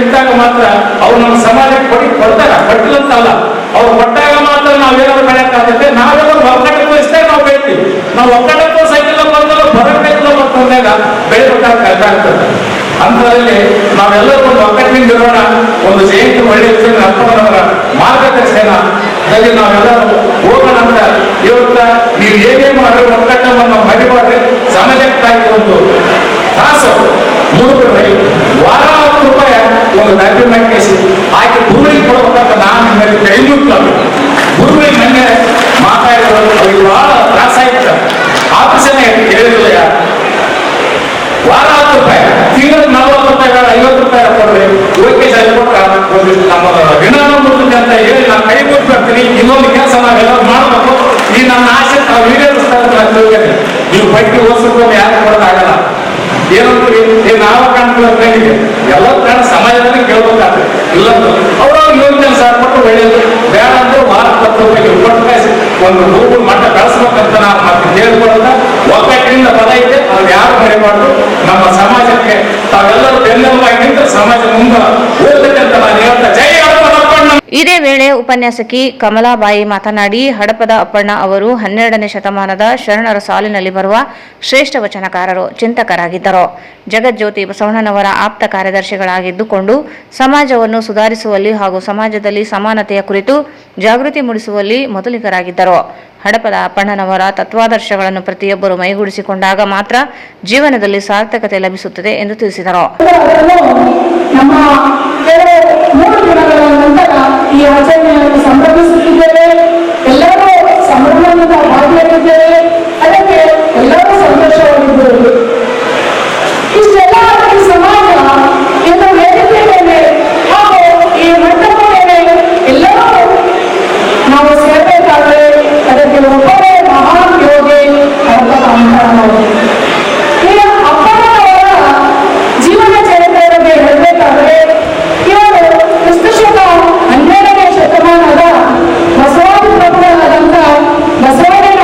ಇದ್ದಾಗ ಮಾತ್ರ ಅವ್ರು ನಮ್ಮ ಸಮಾಜಕ್ಕೆ ಕೊಡ್ತಾರ, ಕೊಟ್ಟಿಲ್ಲ ಅಂತಲ್ಲ, ಅವ್ರು ಕೊಟ್ಟಾಗ ಮಾತ್ರ ನಾವೇನಾದ್ರು ಬೆಳೆಯಕ್ಕಾಗುತ್ತೆ. ನಾವೇನಾದ್ರು ಒಕ್ಕಟ್ಟು ತೋರಿಸಿದಾಗ ನಾವು ಬೆಳಿತೀವಿ. ನಾವು ಒಕ್ಕಟ್ಟು ತೋರ್ಸಕ್ಕಿಲ್ಲ ಬಂದಾಗ ಬರಬೇಕಿಲ್ಲ ಬಂದಾಗ ಬೆಳಿಬೇಕಾದ ಕಷ್ಟ ಆಗ್ತದೆ. ಅಂತರಲ್ಲಿ ನಾವೆಲ್ಲರೂ ಒಂದು ಒಕ್ಕಟ್ಟಿನಿಂದ ಇರೋಣ. ಒಂದು ಜಯಂತಿ ಒಳ್ಳೆಯ ಅಪ್ಪನವರ ಮಾರ್ಗದರ್ಶನದಲ್ಲಿ ನಾವೆಲ್ಲರೂ ಹೋಗೋಣ ಅಂತ ಇವತ್ತ ನೀವು ಏನೇ ಮಾಡಿದ್ರೆ ಒಕ್ಕಟ್ಟನ್ನು ನಾವು ಮರಿಬಾರ್ದು. ಸಮಾಜಕ್ಕಾಗಿ ಒಂದು ತಾಸು ಮುಡುಗಡೆ ವಾರ ₹10 ಒಂದು ಡಾಕ್ಯುಮೆಂಟ್ ಕೇಸಿ ಆಕೆ ಗುರುಗಳಿಗೆ ಕೊಡಬೇಕಂತ ನಾನು ನಿಮ್ಮಲ್ಲಿ ಕೈ ಮುಟ್ಲಲ್ಲ. ಗುರುಗಳಿಗೆ ಮೊನ್ನೆ ಮಾತಾಡಿದ್ರು, ಅವ್ರಿಗೆ ಬಹಳ ತ್ರಾಸ ಆಯ್ತು. ಆಪರೇಷನ್ ಹೇಳಿರಲಿಲ್ಲ. ವಾರ ₹10, ತಿಂಗಳಿಗೆ ₹40, ₹50 ಕೊಡ್ರಿ. ಓಕೆ ಸರಿ ಕೊಟ್ಟ ಒಂದಿಷ್ಟು ನಮ್ಮ ವಿನಾಮ ಮುಟ್ಟಿದೆ ಅಂತ ಹೇಳಿ ನಾನು ಕೈ ಮುಟ್ಟು ಬರ್ತೀನಿ. ಇನ್ನೊಂದು ಕೆಲಸ ನಾವೆಲ್ಲ ಮಾಡಬೇಕು. ಈ ನನ್ನ ಆಸೆ ನಾವು ಈಡೇರಿಸ್ತಾರೆ. ನೀವು ಪಟ್ಟಿ ಓದಿಸ್ಕೊಂಡು ಯಾರು ಕೊಡೋದಾಗಲ್ಲ. ಏನಂತೀವಿ, ನಾವ ಕಾಣ್ತೀವಿ ಎಲ್ಲ ಕಾರಣ ಸಮಾಜದಲ್ಲಿ ಕೇಳ್ಬೇಕಾದ್ರೆ ಇಲ್ಲ ಅವ್ರು ಇನ್ನೊಂದು ಕೆಲಸ ಕೊಟ್ಟು ಒಳ್ಳೇದು ಬೇಡ ಅಂದ್ರೆ ವಾರ ₹10 ಕೊಟ್ಟು ಒಂದು ರೂಪು ಮಟ್ಟ ಬೆಳೆಸ್ಬೇಕಂತ ನಾವು ಮತ್ತೆ ಹೇಳ್ಕೊಡೋದ ಒಗ್ಗಟ್ಟಿನಿಂದ ಪದ ಇದೆ. ಅವ್ರು ಯಾರು ಮರಿಬಾರ್ದು. ನಮ್ಮ ಸಮಾಜಕ್ಕೆ ತಾವೆಲ್ಲರೂ ಬೆನ್ನೆಲುಬಾಗಿಂದ ಸಮಾಜ ಮುಂದೆ ಹೋಗ್ತದೆ ಅಂತ ನಾನು ಹೇಳ್ತಾ ಜೈ ಹಡಪದ ಅಪ್ಪಣ್ಣ. ಇದೇ ವೇಳೆ ಉಪನ್ಯಾಸಕಿ ಕಮಲಾಬಾಯಿ ಮಾತನಾಡಿ, ಹಡಪದ ಅಪ್ಪಣ್ಣ ಅವರು 12ನೇ ಶತಮಾನದ ಶರಣರ ಸಾಲಿನಲ್ಲಿ ಬರುವ ಶ್ರೇಷ್ಠ ವಚನಕಾರರು, ಚಿಂತಕರಾಗಿದ್ದರು. ಜಗಜ್ಯೋತಿ ಬಸವಣ್ಣನವರ ಆಪ್ತ ಕಾರ್ಯದರ್ಶಿಗಳಾಗಿದ್ದುಕೊಂಡು ಸಮಾಜವನ್ನು ಸುಧಾರಿಸುವಲ್ಲಿ ಹಾಗೂ ಸಮಾಜದಲ್ಲಿ ಸಮಾನತೆಯ ಕುರಿತು ಜಾಗೃತಿ ಮೂಡಿಸುವಲ್ಲಿ ಮೊದಲಿಗರಾಗಿದ್ದರು. ಹಡಪದ ಅಪ್ಪಣ್ಣನವರ ತತ್ವಾದರ್ಶಗಳನ್ನು ಪ್ರತಿಯೊಬ್ಬರು ಮೈಗೂಡಿಸಿಕೊಂಡಾಗ ಮಾತ್ರ ಜೀವನದಲ್ಲಿ ಸಾರ್ಥಕತೆ ಲಭಿಸುತ್ತದೆ ಎಂದು ತಿಳಿಸಿದರು. ನಮ್ಮ 3 ದಿನಗಳ ನಂತರ ಈ ಆಚರಣೆಯನ್ನು ಸಂಭ್ರಮಿಸುತ್ತಿದ್ದೇವೆ. ಎಲ್ಲರೂ ಸಂಭ್ರಮದಿಂದ ಭಾಗಿಯಾಗಿದ್ದೇವೆ. ಅದಕ್ಕೆ ಎಲ್ಲರೂ ಸಂತೋಷವಾಗಿದ್ದೇವೆ. ಇಷ್ಟೆಲ್ಲ ಈ ಸಮಾಜ ಎಂದು ವೇದಿಕೆ ಮೇಲೆ ಹಾಗೂ ಈ ಮಂಟಪ ಮೇಲೆ ಎಲ್ಲರೂ ನಾವು ಸೇರಬೇಕಾದ್ರೆ ಅದಕ್ಕೆ ಒಬ್ಬರೇ ಮಹಾನ್ ಯೋಗಿ ಹಡಪದ ಅಪ್ಪಣ್ಣನವರು. ಈಗ ಅಪ್ಪಣ್ಣನವರ ಜೀವನ ಚರಿತ್ರೆಯ ಬಗ್ಗೆ ಹೇಳಬೇಕಾದ್ರೆ ಇವರು ಕ್ರಿಸ್ತಶಕ 12ನೇ ಶತಮಾನದ ಬಸವಾದಿ ಪ್ರಭುಗಳಾದಂಥ ಬಸವಣ್ಣ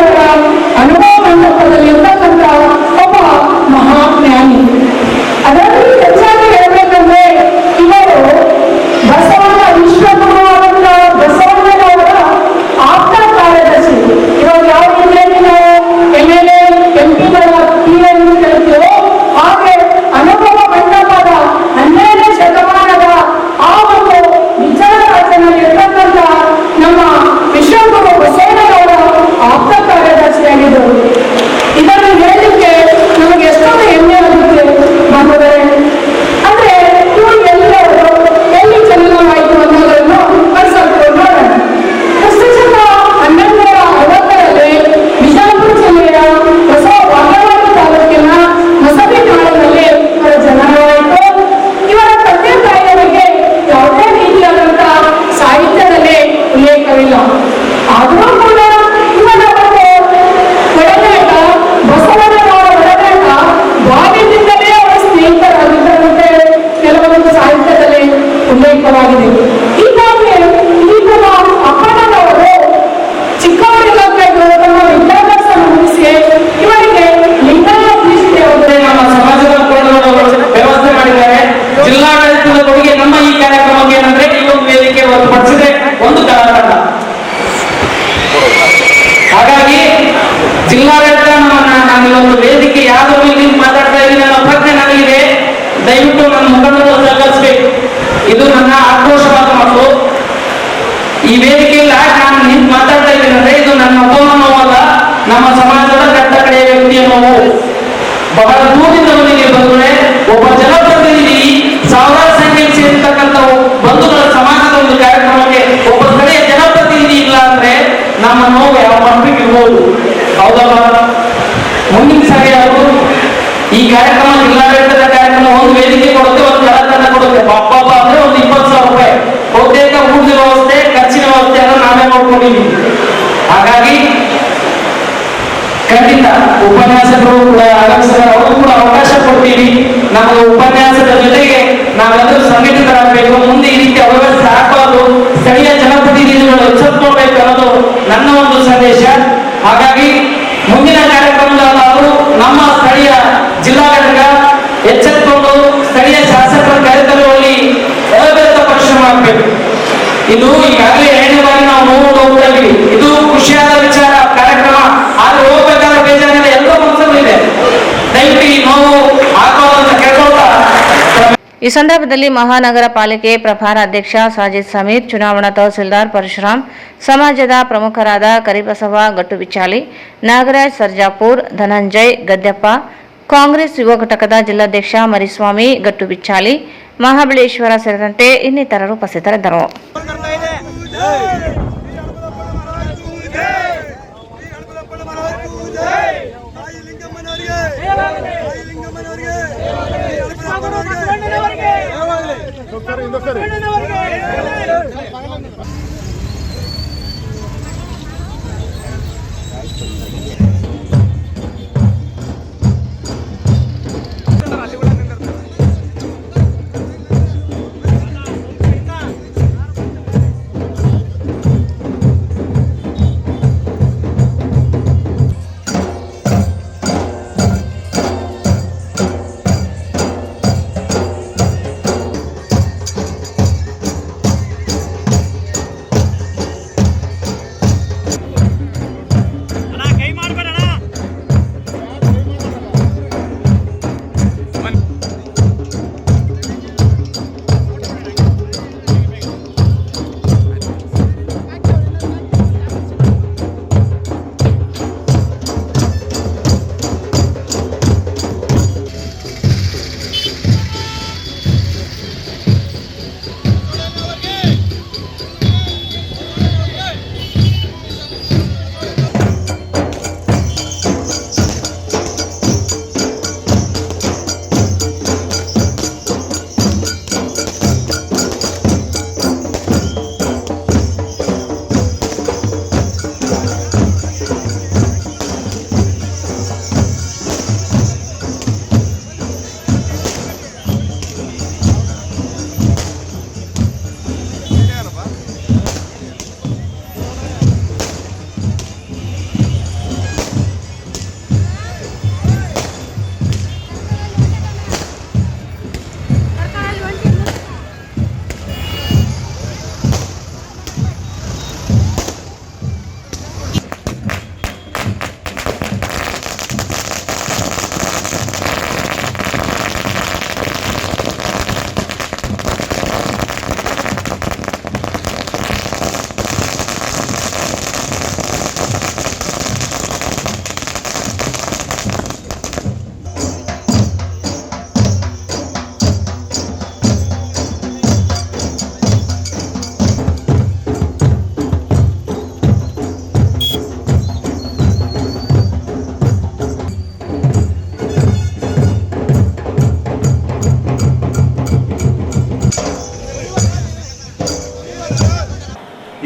ಜಿಲ್ಲಾಡಳಿತ ನಾನಿಲ್ಲೊಂದು ವೇದಿಕೆ ಯಾವ್ದು ಇಲ್ಲಿ ಮಾತಾಡ್ತಾ ಇದ್ದೀನಿ ಅನ್ನೋ ಪ್ರಜ್ಞೆ ನನಗಿದೆ. ದಯವಿಟ್ಟು ನನ್ನ ಮುಖಂಡರು ಸಹಕರಿಸಬೇಕು. ಇದು ನನ್ನ ಆಕ್ರೋಶವಾದ ಮಾತು. ಈ ವೇದಿಕೆಯಲ್ಲಿ ನಾನು ನಿಂತು ಮಾತಾಡ್ತಾ ಇದ್ದೀನಿ ಅಂದ್ರೆ ಇದು ನನ್ನ ಒಬ್ಬನ ನೋವಲ್ಲ, ನಮ್ಮ ಸಮಾಜದ ಕಟ್ಟ ಕಡೆಯ ವ್ಯಕ್ತಿಯ ನೋವು. ಬಹಳ ದೂರದಿಂದ ಮನೆಗೆ ಬಂದರೆ ಒಬ್ಬ ಜನಪ್ರತಿನಿಧಿ ಸಾವಿರಾರು ಸಂಖ್ಯೆಯಲ್ಲಿ ಸೇರಿರ್ತಕ್ಕಂಥ ಬಂಧುಗಳ ಸಮಾಜದ ಒಂದು ಕಾರ್ಯಕ್ರಮಕ್ಕೆ ಒಬ್ಬ ಸ್ಥಳೀಯ ಜನಪ್ರತಿನಿಧಿ ಇಲ್ಲ ಅಂದ್ರೆ ನಮ್ಮ ನೋವು ಯಾವ ಮಟ್ಟಿಗೆ ಇರ್ಬೋದು. ಹೌದಲ್ಲ? ಮುಂದಿನ ಸಾರಿ ಅವರು ಈ ಕಾರ್ಯಕ್ರಮ ಜಿಲ್ಲಾಡಳಿತದ ಕಾರ್ಯಕ್ರಮ ಒಂದು ವೇದಿಕೆ ಕೊಡುತ್ತೆ, ಒಂದು ಕಲಾತಂಡ ಕೊಡುತ್ತೆ. ಹಬ್ಬ ಅಂದ್ರೆ ಒಂದು 20,000 ರೂಪಾಯಿ ಬಹುತೇಕ ಊಟದ ವ್ಯವಸ್ಥೆ, ಖರ್ಚಿನ ವ್ಯವಸ್ಥೆ ಅನ್ನು ನಾವೇ ನೋಡ್ಕೊಂಡಿದ್ದೀವಿ. ಹಾಗಾಗಿ ಖಂಡಿತ ಉಪನ್ಯಾಸಕರು ಕೂಡ ಆಗಮಿಸಿದ ಅವರು ಕೂಡ ಅವಕಾಶ ಕೊಡ್ತೀವಿ. ನಮ್ಮ ಉಪನ್ಯಾಸದ ಜೊತೆಗೆ ನಾವೆಲ್ಲರೂ ಸಂಘಟಿತರಾಗಬೇಕು. ಮುಂದೆ ಈ ರೀತಿ ಅವ್ಯವಸ್ಥೆ ಆಗಬಾರ್ದು, ಸ್ಥಳೀಯ ಜನಪ್ರತಿನಿಧಿಗಳು ಎಚ್ಚೆತ್ತುಕೊಳ್ಬೇಕು ಅನ್ನೋದು ನನ್ನ ಒಂದು ಸಂದೇಶ. ಹಾಗಾಗಿ ಮುಂದಿನ ಕಾರ್ಯಕ್ರಮದಲ್ಲಾದರೂ ನಮ್ಮ ಸ್ಥಳೀಯ ಜಿಲ್ಲಾ ಘಟಕ ಎಚ್ಚೆತ್ತುಕೊಂಡು ಸ್ಥಳೀಯ ಶಾಸಕರ ಕರೆತರುವಲ್ಲಿ ಅವಿರತ ಪರಿಶ್ರಮ ಆಗಬೇಕು. ಇದು ಈಗಾಗಲೇ 2ನೇ ಬಾರಿ ನಾವು ನೋವು ಹೋಗ್ತಾ ಇದ್ದೀವಿ. ಇದು ಖುಷಿಯಾದ ವಿಚಾರ ಕಾರ್ಯಕ್ರಮ, ಆದ್ರೆ ಹೋಗ್ಬೇಕಾದ್ರೆ ಬೇಜಾರಿಲ್ಲ, ಎಲ್ಲೋ ಮನಸ್ಸಲ್ಲಿದೆ. ದಯವಿಟ್ಟು ಈ ನೋವು ಆಗಬಾರ್ದು ಅಂತ ಕೇಳ್ಕೊಳ್ತಾ ಈ ಸಂದರ್ಭದಲ್ಲಿ ಮಹಾನಗರ ಪಾಲಿಕೆ ಪ್ರಭಾರ ಅಧ್ಯಕ್ಷ ಸಾಜಿದ್ ಸಮೀರ್, ಚುನಾವಣಾ ತಹಸೀಲ್ದಾರ್ ಪರಶುರಾಮ್, ಸಮಾಜದ ಪ್ರಮುಖರಾದ ಕರಿಬಸವ ಗಟ್ಟುಬಿಚಾಲಿ, ನಾಗರಾಜ್ ಸರ್ಜಾಪುರ್, ಧನಂಜಯ್ ಗದ್ದೆಪ್ಪ, ಕಾಂಗ್ರೆಸ್ ಯುವ ಘಟಕದ ಜಿಲ್ಲಾಧ್ಯಕ್ಷ ಮರಿಸ್ವಾಮಿ ಗಟ್ಟುಬಿಚಾಲಿ, ಮಹಾಬಳೇಶ್ವರ ಸೇರಿದಂತೆ ಇನ್ನಿತರರು ಉಪಸ್ಥಿತರಿದ್ದರು.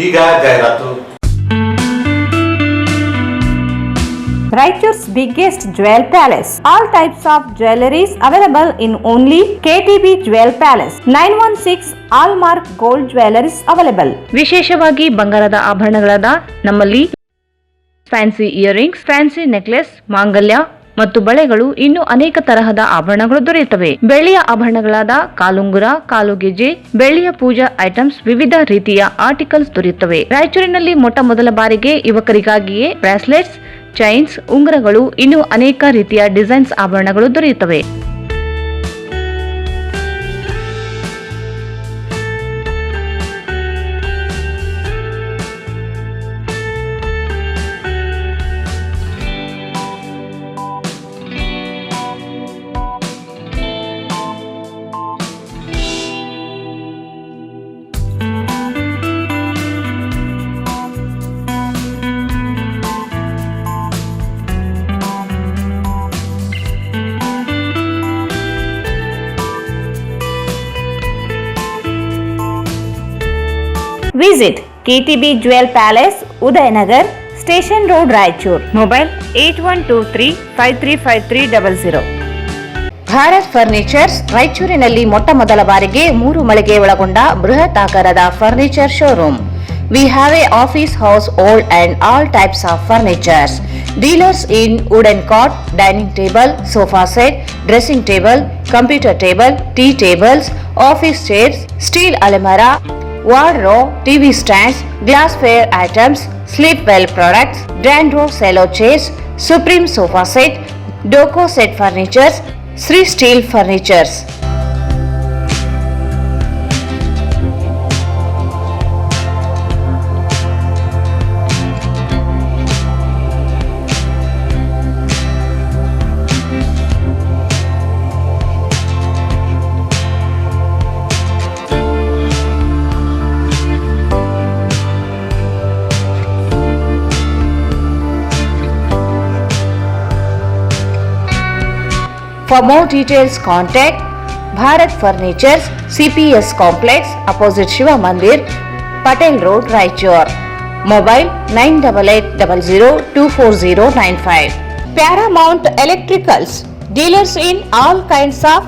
ಈಗ ಜಾಹೀರಾತು. Raichur's biggest jewel palace. All types of jewelries available in only KTB Jewel Palace. 916 Allmark Gold Jewelries available. ವಿಶೇಷವಾಗಿ ಬಂಗಾರದ ಆಭರಣಗಳಾದ ನಮ್ಮಲ್ಲಿ ಫ್ಯಾನ್ಸಿ ಇಯರಿಂಗ್ಸ್, ಫ್ಯಾನ್ಸಿ ನೆಕ್ಲೆಸ್, ಮಾಂಗಲ್ಯ ಮತ್ತು ಬಳೆಗಳು ಇನ್ನೂ ಅನೇಕ ತರಹದ ಆಭರಣಗಳು ದೊರೆಯುತ್ತವೆ. ಬೆಳ್ಳಿಯ ಆಭರಣಗಳಾದ ಕಾಲುಂಗುರ, ಕಾಲುಗೆಜೆ, ಬೆಳ್ಳಿಯ ಪೂಜಾ ಐಟಮ್ಸ್, ವಿವಿಧ ರೀತಿಯ ಆರ್ಟಿಕಲ್ಸ್ ದೊರೆಯುತ್ತವೆ. ರಾಯಚೂರಿನಲ್ಲಿ ಮೊಟ್ಟ ಮೊದಲ ಬಾರಿಗೆ ಯುವಕರಿಗಾಗಿಯೇ ಬ್ರಾಸ್ಲೆಟ್ಸ್, ಚೈನ್ಸ್, ಉಂಗುರಗಳು, ಇನ್ನೂ ಅನೇಕ ರೀತಿಯ ಡಿಸೈನ್ಸ್ ಆಭರಣಗಳು ದೊರೆಯುತ್ತವೆ. Visit KTB Jewel Palace, Udayanagar, Station Road, Raichur. Mobile 8123535300. Bharat furnitures ರಾಯಚೂರಿನಲ್ಲಿ ಮೊಟ್ಟ ಮೊದಲ ಬಾರಿಗೆ 3 ಮಳಿಗೆ ಒಳಗೊಂಡ ಬೃಹತ್ ಆಕಾರದ furniture showroom. We have a office house, old and all types of furnitures. Dealers in wooden cot, dining table, sofa set, dressing table, computer table, tea tables, office chairs, steel almirah, wardrobe, TV stands, glassware items, sleepwell products, Dandro cello chairs, Supreme sofa set, Doco set furnitures, Sri Steel furnitures. For more details, contact Bharat Furnitures, CPS Complex, opposite Shiva Mandir, Patel Road, Raichur. Mobile 9880024095. Paramount Electricals, dealers in all kinds of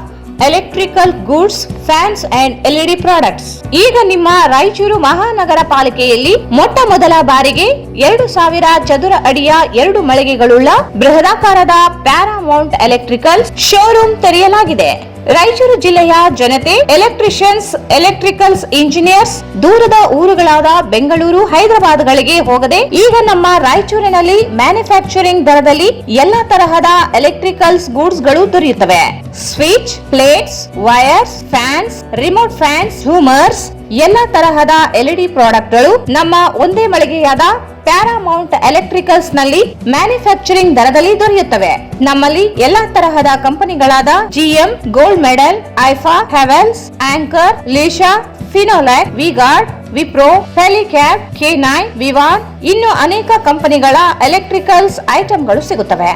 electrical goods, fans and LED products. ಈಗ ನಿಮ್ಮ ರಾಯಚೂರು ಮಹಾನಗರ ಪಾಲಿಕೆಯಲ್ಲಿ ಮೊಟ್ಟ ಮೊದಲ ಬಾರಿಗೆ 2000 ಚದುರ ಅಡಿಯ 2 ಮಳಿಗೆಗಳುಳ್ಳ ಬೃಹದಾಕಾರದ Paramount electrical showroom ತೆರೆಯಲಾಗಿದೆ. ರಾಯಚೂರು ಜಿಲ್ಲೆಯ ಜನತೆ, ಎಲೆಕ್ಟ್ರಿಷಿಯನ್ಸ್, ಎಲೆಕ್ಟ್ರಿಕಲ್ಸ್ ಇಂಜಿನಿಯರ್ಸ್ ದೂರದ ಊರುಗಳಾದ ಬೆಂಗಳೂರು, ಹೈದರಾಬಾದ್ಗಳಿಗೆ ಹೋಗದೆ ಈಗ ನಮ್ಮ ರಾಯಚೂರಿನಲ್ಲಿ ಮ್ಯಾನುಫ್ಯಾಕ್ಚರಿಂಗ್ ದರದಲ್ಲಿ ಎಲ್ಲಾ ತರಹದ ಎಲೆಕ್ಟ್ರಿಕಲ್ಸ್ ಗೂಡ್ಸ್ ಗಳು ದೊರೆಯುತ್ತವೆ. Switch, plates, wires, fans, remote fans, ಝೂಮರ್ಸ್, ಎಲ್ಲಾ ತರಹದ LED ಪ್ರಾಡಕ್ಟ್ ಗಳು ನಮ್ಮ ಒಂದೇ ಮಳಿಗೆಯಾದ ಪ್ಯಾರಾಮೌಂಟ್ ಎಲೆಕ್ಟ್ರಿಕಲ್ಸ್ ನಲ್ಲಿ ಮ್ಯಾನುಫ್ಯಾಕ್ಚರಿಂಗ್ ದರದಲ್ಲಿ ದೊರೆಯುತ್ತವೆ. ನಮ್ಮಲ್ಲಿ ಎಲ್ಲಾ ತರಹದ ಕಂಪನಿಗಳಾದ GM, ಗೋಲ್ಡ್ ಮೆಡಲ್, ಐಫಾ, ಹೆವೆಲ್ಸ್, ಆಂಕರ್, ಲೀಶಾ, ಫಿನೋಲ್ಯಾಕ್, ವಿಗಾರ್ಡ್, ವಿಪ್ರೋ, ಹೆಲಿಕ್ಯಾಬ್, K9, ವಿವಾನ್ ಇನ್ನು ಅನೇಕ ಕಂಪನಿಗಳ ಎಲೆಕ್ಟ್ರಿಕಲ್ಸ್ ಐಟಂಗಳು ಸಿಗುತ್ತವೆ.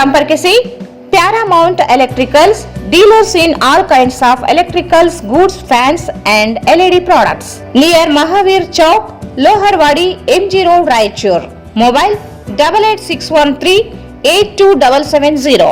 ಸಂಪರ್ಕಿಸಿ Paramount electricals, dealers in all kinds of electricals goods, fans and LED products, near Mahaveer Chowk, Loharwadi, MG road, Raichur. Mobile 8861382770.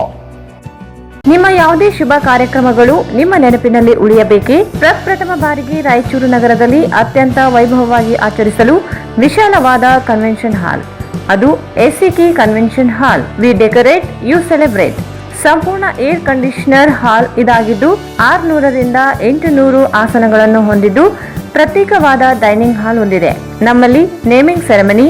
ನಿಮ್ಮ ಯಾವುದೇ ಶುಭ ಕಾರ್ಯಕ್ರಮಗಳು ನಿಮ್ಮ ನೆನಪಿನಲ್ಲಿ ಉಳಿಯಬೇಕೇ? ಪ್ರಪ್ರಥಮ ಬಾರಿಗೆ ರಾಯಚೂರು ನಗರದಲ್ಲಿ ಅತ್ಯಂತ ವೈಭವವಾಗಿ ಆಚರಿಸಲು ವಿಶಾಲವಾದ ಕನ್ವೆನ್ಷನ್ ಹಾಲ್, ಅದು SCK convention hall. We decorate, you celebrate. ಸಂಪೂರ್ಣ ಏರ್ ಕಂಡೀಷನರ್ ಹಾಲ್ ಇದಾಗಿದ್ದು 600 ರಿಂದ 800 ಆಸನಗಳನ್ನು ಹೊಂದಿದ್ದು ಪ್ರತ್ಯೇಕವಾದ ಡೈನಿಂಗ್ ಹಾಲ್ ಹೊಂದಿದೆ. ನಮ್ಮಲ್ಲಿ naming ceremony,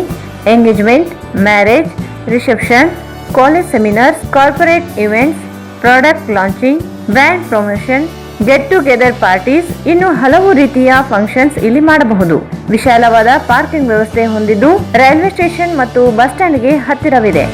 engagement, marriage, reception, college seminars, corporate events, product launching, brand promotion, get together parties ಇನ್ನು ಹಲವು ರೀತಿಯ ಫಂಕ್ಷನ್ಸ್ ಇಲ್ಲಿ ಮಾಡಬಹುದು. ವಿಶಾಲವಾದ ಪಾರ್ಕಿಂಗ್ ವ್ಯವಸ್ಥೆ ಹೊಂದಿದ್ದು ರೈಲ್ವೆ ಸ್ಟೇಷನ್ ಮತ್ತು ಬಸ್ ಸ್ಟ್ಯಾಂಡ್ಗೆ ಹತ್ತಿರವಿದೆ.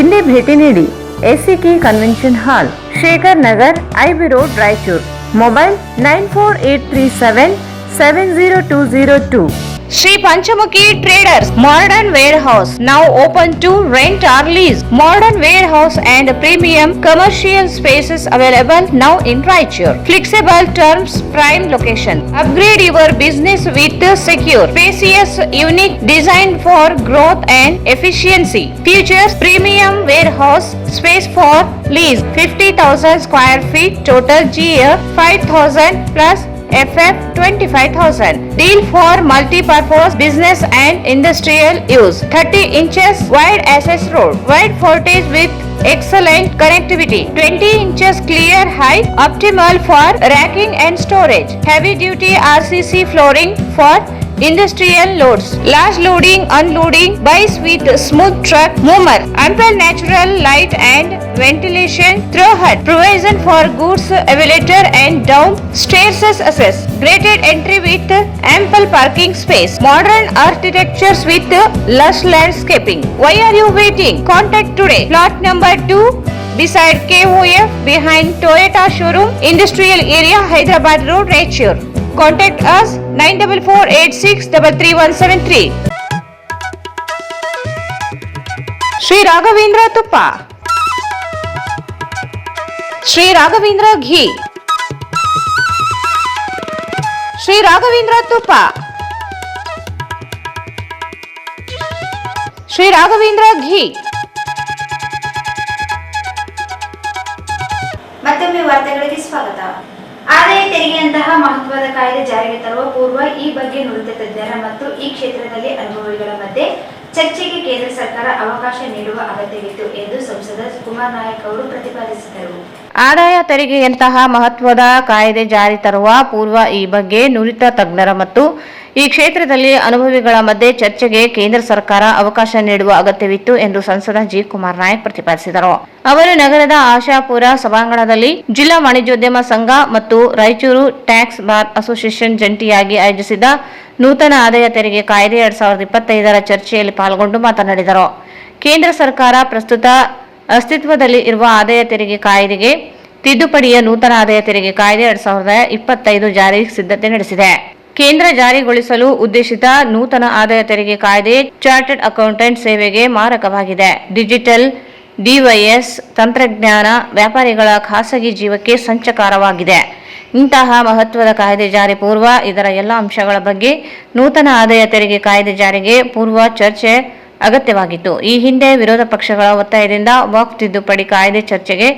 ಇಲ್ಲಿ ಭೇಟಿ ನೀಡಿ. SCK convention hall, Shekhar Nagar, IB road, Raichur. Mobile 94837 70202. Sri Panchamukhi Traders Modern Warehouse now open to rent or lease. Modern warehouse and premium commercial spaces available now in Raichur. Flexible terms, prime location. Upgrade your business with secure, spacious, unique design for growth and efficiency. Features premium warehouse space for lease 50,000 square feet, total GA 5,000 plus FF 25,000. Deal for multi-purpose business and industrial use. 30 inches wide access road. Wide frontage with excellent connectivity. 20 inches clear height. Optimal for racking and storage. Heavy duty RCC flooring for industrial loads. Large loading, unloading, bikes with smooth truck movement. Ample natural light and ventilation through hut. Provision for goods elevator and down stairs access. Graded entry with ample parking space. Modern architectures with lush landscaping. Why are you waiting? Contact today. Plot number 2 beside KOF behind Toyota showroom, Industrial Area, Hyderabad Road, Raichur. Contact us 9448633173. Sri Raghavendra Tuppa, Sri Raghavendra Ghee, Sri Raghavendra Tuppa, Sri Raghavendra Ghee. ಮತ್ತೊಮ್ಮೆ ವಾರ್ತೆಗಳಿಗೆ ಸ್ವಾಗತ. ಆದಾಯ ತೆರಿಗೆಯಂತಹ ಮಹತ್ವದ ಕಾಯ್ದೆ ಜಾರಿಗೆ ತರುವ ಪೂರ್ವ ಈ ಬಗ್ಗೆ ನುರಿತ ತಜ್ಞರ ಮತ್ತು ಈ ಕ್ಷೇತ್ರದಲ್ಲಿ ಅನುಭವಿಗಳ ಮಧ್ಯೆ ಚರ್ಚೆಗೆ ಕೇಂದ್ರ ಸರ್ಕಾರ ಅವಕಾಶ ನೀಡುವ ಅಗತ್ಯವಿತ್ತು ಎಂದು ಸಂಸದ ಕುಮಾರ್ ನಾಯಕ್ ಅವರು ಪ್ರತಿಪಾದಿಸಿದರು. ಆದಾಯ ತೆರಿಗೆಯಂತಹ ಮಹತ್ವದ ಕಾಯ್ದೆ ಜಾರಿ ತರುವ ಪೂರ್ವ ಈ ಬಗ್ಗೆ ನುರಿತ ತಜ್ಞರ ಮತ್ತು ಈ ಕ್ಷೇತ್ರದಲ್ಲಿ ಅನುಭವಿಗಳ ಮಧ್ಯೆ ಚರ್ಚೆಗೆ ಕೇಂದ್ರ ಸರ್ಕಾರ ಅವಕಾಶ ನೀಡುವ ಅಗತ್ಯವಿತ್ತು ಎಂದು ಸಂಸದ ಜಿ. ಕುಮಾರ್ ನಾಯಕ್ ಪ್ರತಿಪಾದಿಸಿದರು. ಅವರು ನಗರದ ಆಶಾಪುರ ಸಭಾಂಗಣದಲ್ಲಿ ಜಿಲ್ಲಾ ವಾಣಿಜ್ಯೋದ್ಯಮ ಸಂಘ ಮತ್ತು ರಾಯಚೂರು ಟ್ಯಾಕ್ಸ್ ಬಾರ್ ಅಸೋಸಿಯೇಷನ್ ಜಂಟಿಯಾಗಿ ಆಯೋಜಿಸಿದ ನೂತನ ಆದಾಯ ತೆರಿಗೆ ಕಾಯ್ದೆ 2025ರ ಚರ್ಚೆಯಲ್ಲಿ ಪಾಲ್ಗೊಂಡು ಮಾತನಾಡಿದರು. ಕೇಂದ್ರ ಸರ್ಕಾರ ಪ್ರಸ್ತುತ ಅಸ್ತಿತ್ವದಲ್ಲಿ ಇರುವ ಆದಾಯ ತೆರಿಗೆ ಕಾಯ್ದೆಗೆ ತಿದ್ದುಪಡಿಯ ನೂತನ ಆದಾಯ ತೆರಿಗೆ ಕಾಯ್ದೆ 2025 ಜಾರಿ ಸಿದ್ಧತೆ ನಡೆಸಿದೆ. ಕೇಂದ್ರ ಜಾರಿಗೊಳಿಸಲು ಉದ್ದೇಶಿತ ನೂತನ ಆದಾಯ ತೆರಿಗೆ ಕಾಯ್ದೆ ಚಾರ್ಟರ್ಡ್ ಅಕೌಂಟೆಂಟ್ ಸೇವೆಗೆ ಮಾರಕವಾಗಿದೆ. ಡಿಜಿಟಲ್ ಡಿವೈಎಸ್ ತಂತ್ರಜ್ಞಾನ ವ್ಯಾಪಾರಿಗಳ ಖಾಸಗಿ ಜೀವಕ್ಕೆ ಸಂಚಕಾರವಾಗಿದೆ. ಇಂತಹ ಮಹತ್ವದ ಕಾಯ್ದೆ ಜಾರಿ ಪೂರ್ವ ಇದರ ಎಲ್ಲ ಅಂಶಗಳ ಬಗ್ಗೆ ನೂತನ ಆದಾಯ ತೆರಿಗೆ ಕಾಯ್ದೆ ಜಾರಿಗೆ ಪೂರ್ವ ಚರ್ಚೆ ಅಗತ್ಯವಾಗಿತ್ತು. ಈ ಹಿಂದೆ ವಿರೋಧ ಪಕ್ಷಗಳ ಒತ್ತಾಯದಿಂದ ವಕ್ಫ್ ತಿದ್ದುಪಡಿ ಕಾಯ್ದೆ ಚರ್ಚೆಗೆ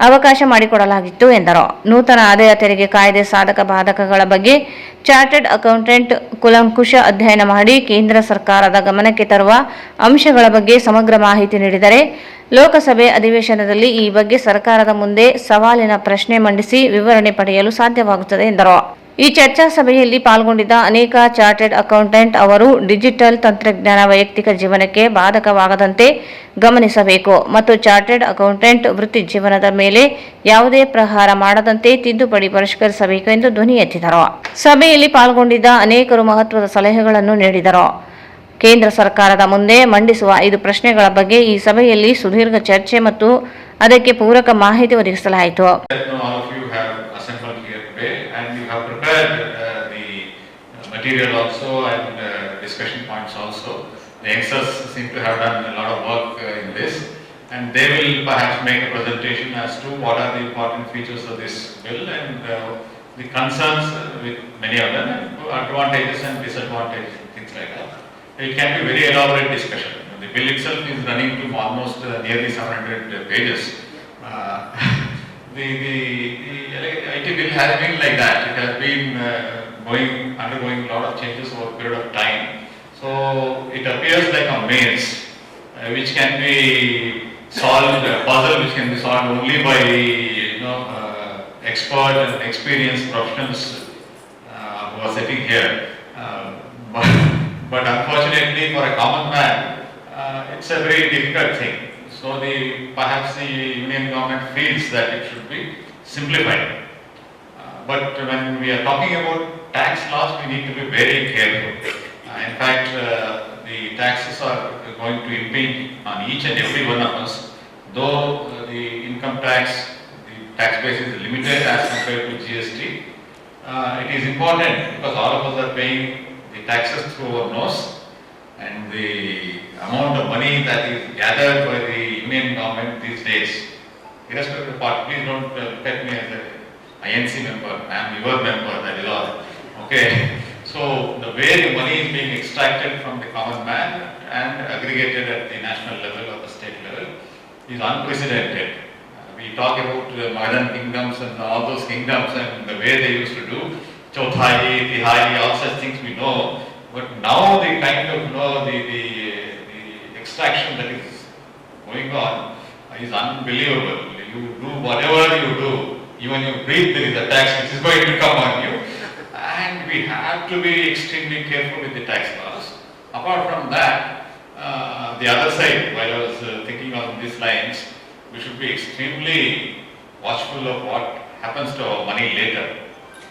ಅವಕಾಶ ಮಾಡಿಕೊಡಲಾಗಿತ್ತು ಎಂದರು. ನೂತನ ಆದಾಯ ತೆರಿಗೆ ಕಾಯ್ದೆ ಸಾಧಕ ಬಾಧಕಗಳ ಬಗ್ಗೆ ಚಾರ್ಟರ್ಡ್ ಅಕೌಂಟೆಂಟ್ ಕೂಲಂಕುಷ ಅಧ್ಯಯನ ಮಾಡಿ ಕೇಂದ್ರ ಸರ್ಕಾರದ ಗಮನಕ್ಕೆ ತರುವ ಅಂಶಗಳ ಬಗ್ಗೆ ಸಮಗ್ರ ಮಾಹಿತಿ ನೀಡಿದರೆ ಲೋಕಸಭೆ ಅಧಿವೇಶನದಲ್ಲಿ ಈ ಬಗ್ಗೆ ಸರ್ಕಾರದ ಮುಂದೆ ಸವಾಲಿನ ಪ್ರಶ್ನೆ ಮಂಡಿಸಿ ವಿವರಣೆ ಪಡೆಯಲು ಸಾಧ್ಯವಾಗುತ್ತದೆ ಎಂದರು. ಈ ಚರ್ಚಾ ಸಭೆಯಲ್ಲಿ ಪಾಲ್ಗೊಂಡಿದ್ದ ಅನೇಕ ಚಾರ್ಟರ್ಡ್ ಅಕೌಂಟೆಂಟ್ ಅವರು ಡಿಜಿಟಲ್ ತಂತ್ರಜ್ಞಾನ ವೈಯಕ್ತಿಕ ಜೀವನಕ್ಕೆ ಬಾಧಕವಾಗದಂತೆ ಗಮನಿಸಬೇಕು ಮತ್ತು ಚಾರ್ಟರ್ಡ್ ಅಕೌಂಟೆಂಟ್ ವೃತ್ತಿ ಜೀವನದ ಮೇಲೆ ಯಾವುದೇ ಪ್ರಹಾರ ಮಾಡದಂತೆ ತಿದ್ದುಪಡಿ ಪರಿಷ್ಕರಿಸಬೇಕು ಎಂದು ಧ್ವನಿ ಎತ್ತಿದರು. ಸಭೆಯಲ್ಲಿ ಪಾಲ್ಗೊಂಡಿದ್ದ ಅನೇಕರು ಮಹತ್ವದ ಸಲಹೆಗಳನ್ನು ನೀಡಿದರು. ಕೇಂದ್ರ ಸರ್ಕಾರದ ಮುಂದೆ ಮಂಡಿಸುವ 5 ಪ್ರಶ್ನೆಗಳ ಬಗ್ಗೆ ಈ ಸಭೆಯಲ್ಲಿ ಸುದೀರ್ಘ ಚರ್ಚೆ ಮತ್ತು ಅದಕ್ಕೆ ಪೂರಕ ಮಾಹಿತಿ ಒದಗಿಸಲಾಯಿತು. Material also and discussion points also. The youngsters seem to have done a lot of work in this, and they will perhaps make a presentation as to what are the important features of this bill and the concerns with many of them, and advantages and disadvantages, things like that. It can be very elaborate discussion. The bill itself is running to almost nearly 700 pages. The IT bill has been like that. It has been undergoing a lot of changes over a period of time. So it appears like a maze which can be solved, a puzzle which can be solved only by expert and experienced professionals who are sitting here. But unfortunately for a common man, it's a very difficult thing. So perhaps the Union government feels that it should be simplified. But when we are talking about tax laws, we need to be very careful. In fact, the taxes are going to impinge on each and every one of us. Though the income tax, the tax base is limited as compared to GST, it is important because all of us are paying the taxes through our nose, and the amount of money that is gathered by the Union government these days, irrespective of party, please don't look at me as a INC member, I am your member, that is all. Okay, so the way the money is being extracted from the common man and aggregated at the national level or the state level is unprecedented. We talk about modern kingdoms and all those kingdoms and the way they used to do, Chauthai, Tihai, all such things we know, but now the kind of the extraction that is going on is unbelievable. You do whatever you do, even you breathe, there is a tax which is going to come on you, and we have to be extremely careful with the tax laws. Apart from that, the other side, while I was thinking on these lines, we should be extremely watchful of what happens to our money later.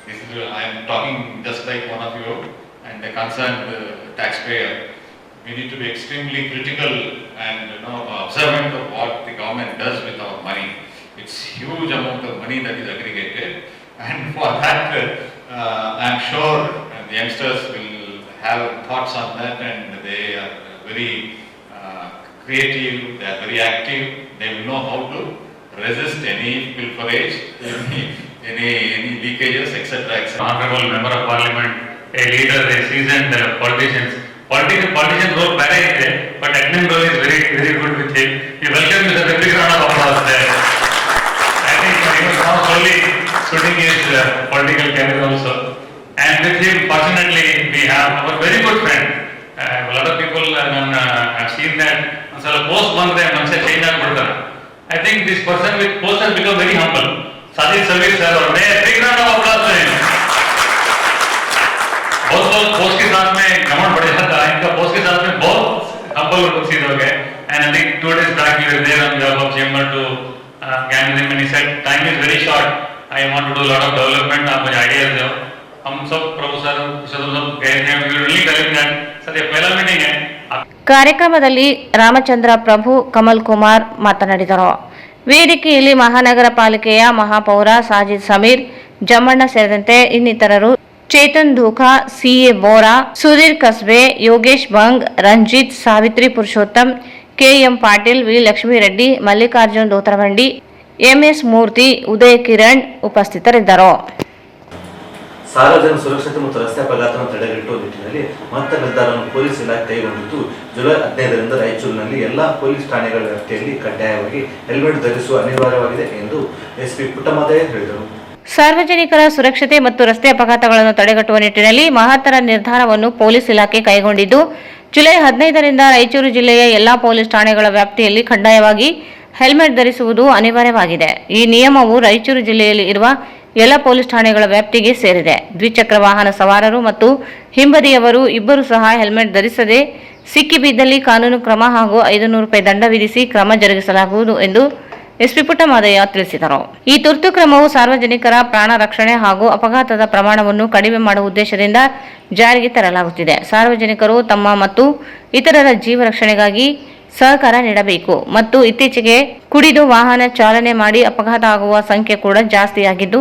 This is, I am talking just like one of you and a concerned taxpayer. We need to be extremely critical and observant of what the government does with our money. It's huge amount of money that is aggregated, and for that I am sure the youngsters will have thoughts on that, and they are very creative, they are very active, they will know how to resist any pilferage, any leakages, etc. Honorable Member of Parliament, a leader, a seasoned politicians. Politician role ಬೇರೆ ಇದೆ, but admin role is very good with him. We welcome you with a big round of applause there. I think he was now slowly putting his political career also. And with him, fortunately, we have our very good friend. A lot of people have seen that. So post ಬಂದ್ರೆ ಮನುಷ್ಯ change ಆಗ್ಬಿಡ್ತಾರೆ. I think this person with post has become very humble. Sajid Savir sir, और मैं big round of applause to him. बहुत post के साथ में घमंड बढ़ जाता है, इनका पोस्ट के साथ में बहुत humble सीध हो गए. And I think 2 days back he was there on behalf of chamber to gather him, and he said time is very short. I want to do a lot of development. आप मुझे ideas दो. हम सब प्रभु sir सब गए थे. We were really telling that sir ये पहला मीटिंग है. ಕಾರ್ಯಕ್ರಮದಲ್ಲಿ ರಾಮಚಂದ್ರ ಪ್ರಭು, ಕಮಲ್ ಕುಮಾರ್ ಮಾತನಾಡಿದರು. ವೇದಿಕೆಯಲ್ಲಿ ಮಹಾನಗರ ಪಾಲಿಕೆಯ ಮಹಾಪೌರ ಸಾಜಿದ್ ಸಮೀರ್, ಜಮ್ಮಣ್ಣ ಸೇರಿದಂತೆ ಇನ್ನಿತರರು, Chetan Dhookha, CA Bora, Sudheer Kasbe, Yogesh Bang, Ranjith, Savitri Purushottam, KM Patil, V Lakshmireddy, Mallikarjun Dotravandi, MS Murthy, Uday Kiran ಉಪಸ್ಥಿತರಿದ್ದರು. ಸಾರ್ವಜನಿಕ ಸುರಕ್ಷತೆ ಮತ್ತು ರಸ್ತೆ ಅಪಘಾತವನ್ನು ತಡೆಗಟ್ಟುವ ನಿಟ್ಟಿನಲ್ಲಿ ಮಹತ್ತರ ನಿರ್ಧಾರವನ್ನು ಪೊಲೀಸ್ ಇಲಾಖೆ ಕೈಗೊಂಡಿದ್ದು, ಜುಲೈ 15ರಿಂದ ರಾಯಚೂರಿನಲ್ಲಿ ಎಲ್ಲಾ ಪೊಲೀಸ್ ಠಾಣೆಗಳ ವ್ಯಾಪ್ತಿಯಲ್ಲಿ ಕಡ್ಡಾಯವಾಗಿ ಹೆಲ್ಮೆಟ್ ಧರಿಸುವ ಅನಿವಾರ್ಯವಾಗಿದೆ ಎಂದು ಎಸ್ಪಿ ಪುಟ್ಟಮದಯ್ಯ ಹೇಳಿದರು. ಸಾರ್ವಜನಿಕರ ಸುರಕ್ಷತೆ ಮತ್ತು ರಸ್ತೆ ಅಪಘಾತಗಳನ್ನು ತಡೆಗಟ್ಟುವ ನಿಟ್ಟಿನಲ್ಲಿ ಮಹತ್ತರ ನಿರ್ಧಾರವನ್ನು ಪೊಲೀಸ್ ಇಲಾಖೆ ಕೈಗೊಂಡಿದ್ದು, ಜುಲೈ 15ರಿಂದ ರಾಯಚೂರು ಜಿಲ್ಲೆಯ ಎಲ್ಲಾ ಪೊಲೀಸ್ ಠಾಣೆಗಳ ವ್ಯಾಪ್ತಿಯಲ್ಲಿ ಕಡ್ಡಾಯವಾಗಿ ಹೆಲ್ಮೆಟ್ ಧರಿಸುವುದು ಅನಿವಾರ್ಯವಾಗಿದೆ. ಈ ನಿಯಮವು ರಾಯಚೂರು ಜಿಲ್ಲೆಯಲ್ಲಿ ಇರುವ ಎಲ್ಲ ಪೊಲೀಸ್ ಠಾಣೆಗಳ ವ್ಯಾಪ್ತಿಗೆ ಸೇರಿದೆ. ದ್ವಿಚಕ್ರ ವಾಹನ ಸವಾರರು ಮತ್ತು ಹಿಂಬದಿಯವರು ಇಬ್ಬರು ಸಹ ಹೆಲ್ಮೆಟ್ ಧರಿಸದೆ ಸಿಕ್ಕಿಬಿದ್ದಲ್ಲಿ ಕಾನೂನು ಕ್ರಮ ಹಾಗೂ 500 ರೂಪಾಯಿ ದಂಡ ವಿಧಿಸಿ ಕ್ರಮ ಜರುಗಿಸಲಾಗುವುದು ಎಂದು ಎಸ್ಪಿ ಪುಟ್ಟಮದಯ್ಯ ತಿಳಿಸಿದರು. ಈ ತುರ್ತು ಕ್ರಮವು ಸಾರ್ವಜನಿಕರ ಪ್ರಾಣ ರಕ್ಷಣೆ ಹಾಗೂ ಅಪಘಾತದ ಪ್ರಮಾಣವನ್ನು ಕಡಿಮೆ ಮಾಡುವ ಉದ್ದೇಶದಿಂದ ಜಾರಿಗೆ ತರಲಾಗುತ್ತಿದೆ. ಸಾರ್ವಜನಿಕರು ತಮ್ಮ ಮತ್ತು ಇತರರ ಜೀವ ರಕ್ಷಣೆಗಾಗಿ ಸಹಕಾರ ನೀಡಬೇಕು ಮತ್ತು ಇತ್ತೀಚೆಗೆ ಕುಡಿದು ವಾಹನ ಚಾಲನೆ ಮಾಡಿ ಅಪಘಾತ ಆಗುವ ಸಂಖ್ಯೆ ಕೂಡ ಜಾಸ್ತಿಯಾಗಿದ್ದು,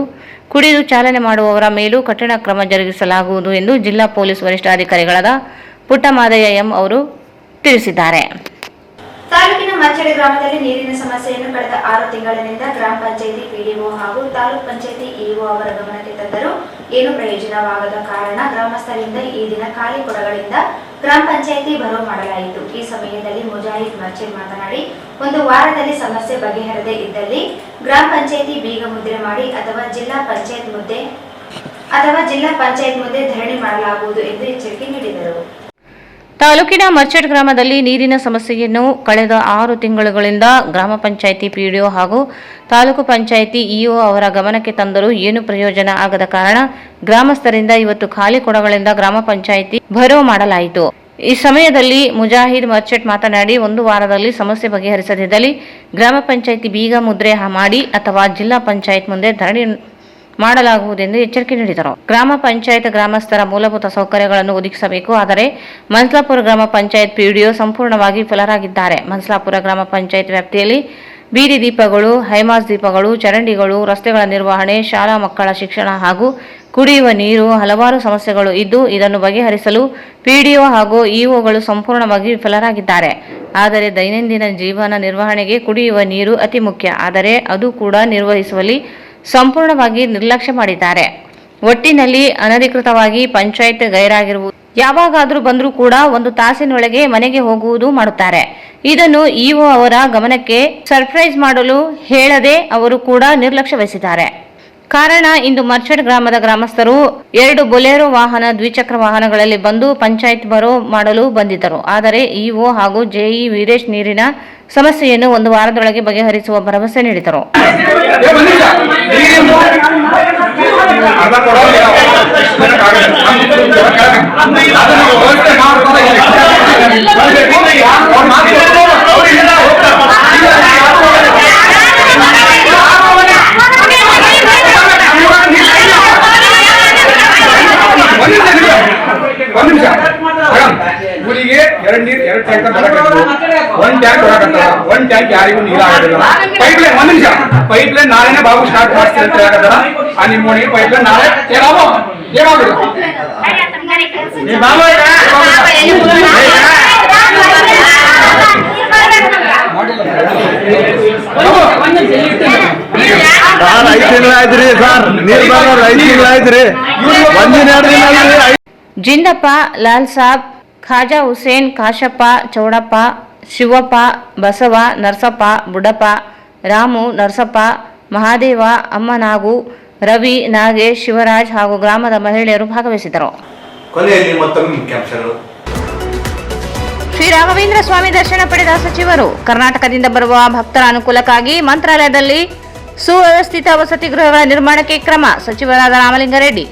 ಕುಡಿದು ಚಾಲನೆ ಮಾಡುವವರ ಮೇಲೂ ಕಠಿಣ ಕ್ರಮ ಜರುಗಿಸಲಾಗುವುದು ಎಂದು ಜಿಲ್ಲಾ ಪೊಲೀಸ್ ವರಿಷ್ಠಾಧಿಕಾರಿಗಳಾದ ಪುಟ್ಟಮದಯ್ಯ ಎಂ ಅವರು ತಿಳಿಸಿದ್ದಾರೆ. ತಾಲೂಕಿನ ಮಚ್ಚಡಿ ಗ್ರಾಮದಲ್ಲಿ ನೀರಿನ ಸಮಸ್ಯೆಯನ್ನು ಕಳೆದ 6 ತಿಂಗಳಿನಿಂದ ಗ್ರಾಮ ಪಂಚಾಯಿತಿ ಪಿಡಿಒ ಹಾಗೂ ತಾಲೂಕ್ ಪಂಚಾಯಿತಿ ಇಒ ಅವರ ಗಮನಕ್ಕೆ ತಂದರೂ ಏನು ಪ್ರಯೋಜನವಾಗದ ಕಾರಣ ಗ್ರಾಮಸ್ಥರಿಂದ ಈ ದಿನ ಖಾಲಿ ಕೊಡಗಳಿಂದ ಗ್ರಾಮ ಪಂಚಾಯಿತಿ ಭರವು ಮಾಡಲಾಯಿತು. ಈ ಸಮಯದಲ್ಲಿ ಮುಜಾಹಿದ್ ಮರ್ಚೆಡ್ ಮಾತನಾಡಿ, 1 ವಾರದಲ್ಲಿ ಸಮಸ್ಯೆ ಬಗೆಹರದೇ ಇದ್ದಲ್ಲಿ ಗ್ರಾಮ ಪಂಚಾಯಿತಿ ಬೀಗ ಮುದ್ರೆ ಮಾಡಿ ಅಥವಾ ಜಿಲ್ಲಾ ಪಂಚಾಯತ್ ಮುಂದೆ ಧರಣಿ ಮಾಡಲಾಗುವುದು ಎಂದು ಎಚ್ಚರಿಕೆ ನೀಡಿದರು. ತಾಲೂಕಿನ ಮರ್ಚಡ್ ಗ್ರಾಮದಲ್ಲಿ ನೀರಿನ ಸಮಸ್ಯೆಯನ್ನು ಕಳೆದ 6 ತಿಂಗಳುಗಳಿಂದ ಗ್ರಾಮ ಪಂಚಾಯಿತಿ ಪಿಡಿಒ ಹಾಗೂ ತಾಲೂಕು ಪಂಚಾಯಿತಿ ಇಒ ಅವರ ಗಮನಕ್ಕೆ ತಂದರೂ ಏನು ಪ್ರಯೋಜನ ಆಗದ ಕಾರಣ ಗ್ರಾಮಸ್ಥರಿಂದ ಇವತ್ತು ಖಾಲಿ ಕೊಡಗಳಿಂದ ಗ್ರಾಮ ಪಂಚಾಯಿತಿ ಭರವು ಮಾಡಲಾಯಿತು. ಈ ಸಮಯದಲ್ಲಿ ಮುಜಾಹಿದ್ ಮರ್ಚೆಟ್ ಮಾತನಾಡಿ, 1 ವಾರದಲ್ಲಿ ಸಮಸ್ಯೆ ಬಗೆಹರಿಸದಿದ್ದಲ್ಲಿ ಗ್ರಾಮ ಪಂಚಾಯಿತಿ ಬೀಗ ಮುದ್ರೆ ಮಾಡಿ ಅಥವಾ ಜಿಲ್ಲಾ ಪಂಚಾಯತ್ ಮುಂದೆ ಧರಣಿ ಮಾಡಲಾಗುವುದೆಂದು ಎಚ್ಚರಿಕೆ ನೀಡಿದರು. ಗ್ರಾಮ ಪಂಚಾಯತ್ ಗ್ರಾಮಸ್ಥರ ಮೂಲಭೂತ ಸೌಕರ್ಯಗಳನ್ನು ಒದಗಿಸಬೇಕು. ಆದರೆ ಮನ್ಸಲಾಪುರ ಗ್ರಾಮ ಪಂಚಾಯತ್ ಪಿಡಿಒ ಸಂಪೂರ್ಣವಾಗಿ ವಿಫಲರಾಗಿದ್ದಾರೆ. ಮನ್ಸಲಾಪುರ ಗ್ರಾಮ ಪಂಚಾಯತ್ ವ್ಯಾಪ್ತಿಯಲ್ಲಿ ಬೀದಿ ದೀಪಗಳು, ಹೈಮಾಸ್ ದೀಪಗಳು, ಚರಂಡಿಗಳು, ರಸ್ತೆಗಳ ನಿರ್ವಹಣೆ, ಶಾಲಾ ಮಕ್ಕಳ ಶಿಕ್ಷಣ ಹಾಗೂ ಕುಡಿಯುವ ನೀರು ಹಲವಾರು ಸಮಸ್ಯೆಗಳು ಇದ್ದು ಇದನ್ನು ಬಗೆಹರಿಸಲು ಪಿಡಿಒ ಹಾಗೂ ಇಒಗಳು ಸಂಪೂರ್ಣವಾಗಿ ವಿಫಲರಾಗಿದ್ದಾರೆ. ಆದರೆ ದೈನಂದಿನ ಜೀವನ ನಿರ್ವಹಣೆಗೆ ಕುಡಿಯುವ ನೀರು ಅತಿ ಮುಖ್ಯ. ಆದರೆ ಅದು ಕೂಡ ನಿರ್ವಹಿಸುವಲ್ಲಿ ಸಂಪೂರ್ಣವಾಗಿ ನಿರ್ಲಕ್ಷ್ಯ ಮಾಡಿದ್ದಾರೆ. ಒಟ್ಟಿನಲ್ಲಿ ಅನಧಿಕೃತವಾಗಿ ಪಂಚಾಯತ್ ಗೈರಾಗಿರುವುದು. ಯಾವಾಗಾದರೂ ಬಂದರೂ ಕೂಡ 1 ತಾಸಿನೊಳಗೆ ಮನೆಗೆ ಹೋಗುವುದು ಮಾಡುತ್ತಾರೆ. ಇದನ್ನು ಇಒ ಅವರ ಗಮನಕ್ಕೆ ಸರ್ಪ್ರೈಸ್ ಮಾಡಲು ಹೇಳದೆ ಅವರು ಕೂಡ ನಿರ್ಲಕ್ಷ್ಯ ವಹಿಸಿದ್ದಾರೆ. ಕಾರಣ ಇಂದು ಮರ್ಚಡ್ ಗ್ರಾಮದ ಗ್ರಾಮಸ್ಥರು 2 ಬೊಲೆರೋ ವಾಹನ ದ್ವಿಚಕ್ರ ವಾಹನಗಳಲ್ಲಿ ಬಂದು ಪಂಚಾಯತ್ ಬರೋ ಮಾಡಲು ಬಂದಿದ್ದರು. ಆದರೆ ಇಒ ಹಾಗೂ ಜೆಇ ವೀರೇಶ್ ನೀರಿನ ಸಮಸ್ಯೆಯನ್ನು 1 ವಾರದೊಳಗೆ ಬಗೆಹರಿಸುವ ಭರವಸೆ ನೀಡಿದರು. ಊರಿಗೆ 2 ಟ್ಯಾಂಕರ್ ಒಂದು ಟ್ಯಾಂಕ್ ಯಾರಿಗೂ ನೀರಾಗೋದಿಲ್ಲ. ಪೈಪ್ಲೈನ್ ಪೈಪ್ಲೈನ್ ನಾಳೆನೆ ಬಾಬು ಸ್ಟಾರ್ಟ್ ಮಾಡ್ತೀನಿ ಅಂತ ಹೇಳಕತ್ತಾರ. ಆ ನಿಮ್ಮ ಓಣಿಗೆ ಪೈಪ್ಲೈನ್ ನಾಳೆ ಏನಾಗೋದಿಲ್ಲ. ಜಿಂದಪ್ಪ, ಲಾಲ್ ಸಾಬ್, ಖಾಜಾ ಹುಸೇನ್, ಕಾಶಪ್ಪ, ಚೌಡಪ್ಪ, ಶಿವಪ್ಪ, ಬಸವ, ನರಸಪ್ಪ, ಬುಡಪ್ಪ, ರಾಮು, ನರಸಪ್ಪ, ಮಹಾದೇವ, ಅಮ್ಮನಾಗು, ರವಿ, ನಾಗೇಶ್, ಶಿವರಾಜ್ ಹಾಗೂ ಗ್ರಾಮದ ಮಹಿಳೆಯರು ಭಾಗವಹಿಸಿದರು. ಕೊನೆಯಲ್ಲಿ ಮತ್ತೊಮ್ಮೆ ಮುಖ್ಯಾಂಶಗಳು. ಶ್ರೀ ರಾಘವೇಂದ್ರ ಸ್ವಾಮಿ ದರ್ಶನ ಪಡೆದ ಸಚಿವರು. ಕರ್ನಾಟಕದಿಂದ ಬರುವ ಭಕ್ತರ ಅನುಕೂಲಕ್ಕಾಗಿ ಮಂತ್ರಾಲಯದಲ್ಲಿ ಸುವ್ಯವಸ್ಥಿತ ವಸತಿ ಗೃಹಗಳ ನಿರ್ಮಾಣಕ್ಕೆ ಕ್ರಮ. ಸಚಿವರಾದ ರಾಮಲಿಂಗಾರೆಡ್ಡಿ.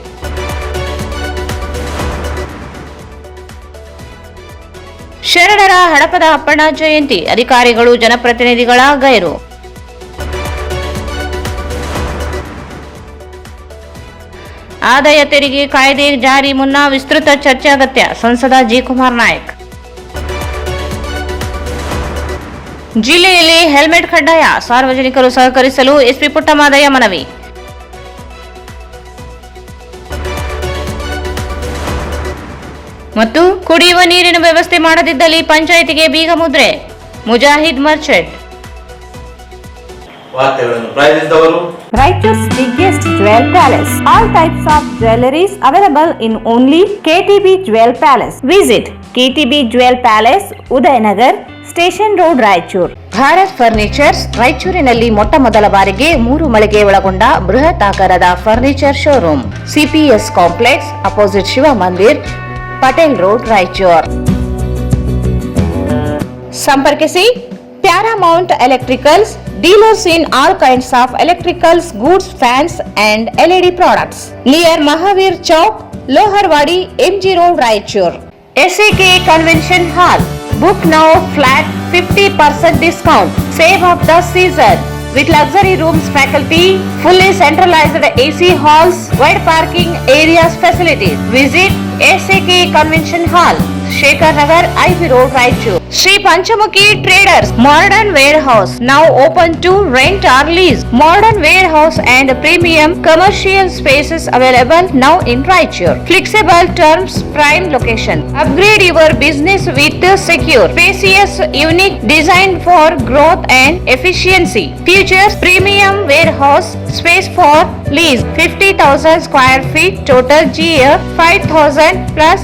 ಶರಣರ ಹಡಪದ ಅಪ್ಪಣ್ಣ ಜಯಂತಿ. ಅಧಿಕಾರಿಗಳು ಜನಪ್ರತಿನಿಧಿಗಳ ಗೈರು. ಆದಾಯ ತೆರಿಗೆ ಕಾಯ್ದೆ ಜಾರಿ ಮುನ್ನ ವಿಸ್ತೃತ ಚರ್ಚೆ ಅಗತ್ಯ. ಸಂಸದ ಜಿ. ಕುಮಾರ್ ನಾಯಕ್. ಜಿಲ್ಲೆಯಲ್ಲಿ ಹೆಲ್ಮೆಟ್ ಕಡ್ಡಾಯ, ಸಾರ್ವಜನಿಕರು ಸಹಕರಿಸಲು ಎಸ್ಪಿ ಪುಟ್ಟಮಾದಯ್ಯ ಮನವಿ. ಮತ್ತು ಕುಡಿಯುವ ನೀರಿನ ವ್ಯವಸ್ಥೆ ಮಾಡದಿದ್ದಲ್ಲಿ ಪಂಚಾಯಿತಿಗೆ ಬೀಗ ಮುದ್ರೆ. ಮುಜಾಹಿದ್ ಮರ್ಚೆಂಟ್. ವಾರ್ತೆಗಳನ್ನು ಪ್ರಾಯೋಜಿಸಿದವರು Raichur's biggest jewel palace. All types of jewelries available in only KTB Jewel Palace. Visit KTB Jewel Palace, Udayanagar, Station Road, Raichur. Bharat furnitures ರಾಯಚೂರಿನಲ್ಲಿ ಮೊಟ್ಟ ಮೊದಲ ಬಾರಿಗೆ 3 ಮಳಿಗೆ ಒಳಗೊಂಡ ಬೃಹತ್ ಆಕಾರದ furniture showroom. CPS complex, opposite Shiva Mandir, Patel road, Raichur. ಸಂಪರ್ಕಿಸಿ Paramount electricals, dealers in all kinds of electricals, goods, fans and LED products. Near Mahavir Chowk, Loharwadi, MG Road, Raichur. SAK Convention Hall. Book now flat 50% discount. Save of the season. With luxury rooms, faculty, fully centralized AC halls, wide parking areas facilities. Visit SAK Convention Hall, Shekhar Nagar, IV Road, Raichur. Sri Panchamukhi Traders Modern Warehouse, now open to rent or lease. Modern warehouse and premium commercial spaces available now in Raichur. Flexible terms, prime location. Upgrade your business with secure, spacious, unique design for growth and efficiency. Features premium warehouse space for lease. 50,000 square feet, total GA 5,000 plus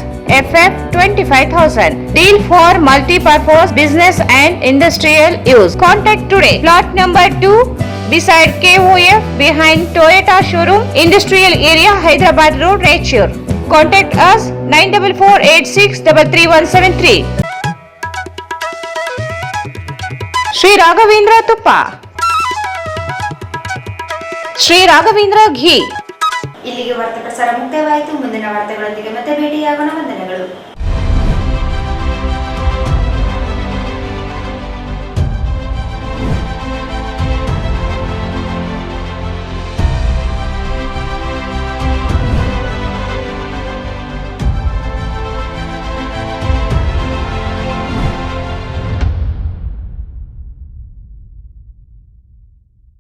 FF 25,000. Deal for multi-purpose business and industrial use. Contact today. Plot number 2 beside KOF behind Toyota showroom, Industrial Area, Hyderabad Road, Raichur. Contact us 9446333173. Shri Raghavendra ತುಪ್ಪ, ಶ್ರೀ ರಾಘವೇಂದ್ರ ಘೀ. ಇಲ್ಲಿಗೆ ವಾರ್ತಾ ಪ್ರಸಾರ ಮುಕ್ತಾಯವಾಯಿತು. ಮುಂದಿನ ವಾರ್ತೆಗಳೊಂದಿಗೆ ಮತ್ತೆ ಭೇಟಿಯಾಗೋಣ. ವಂದನೆಗಳು.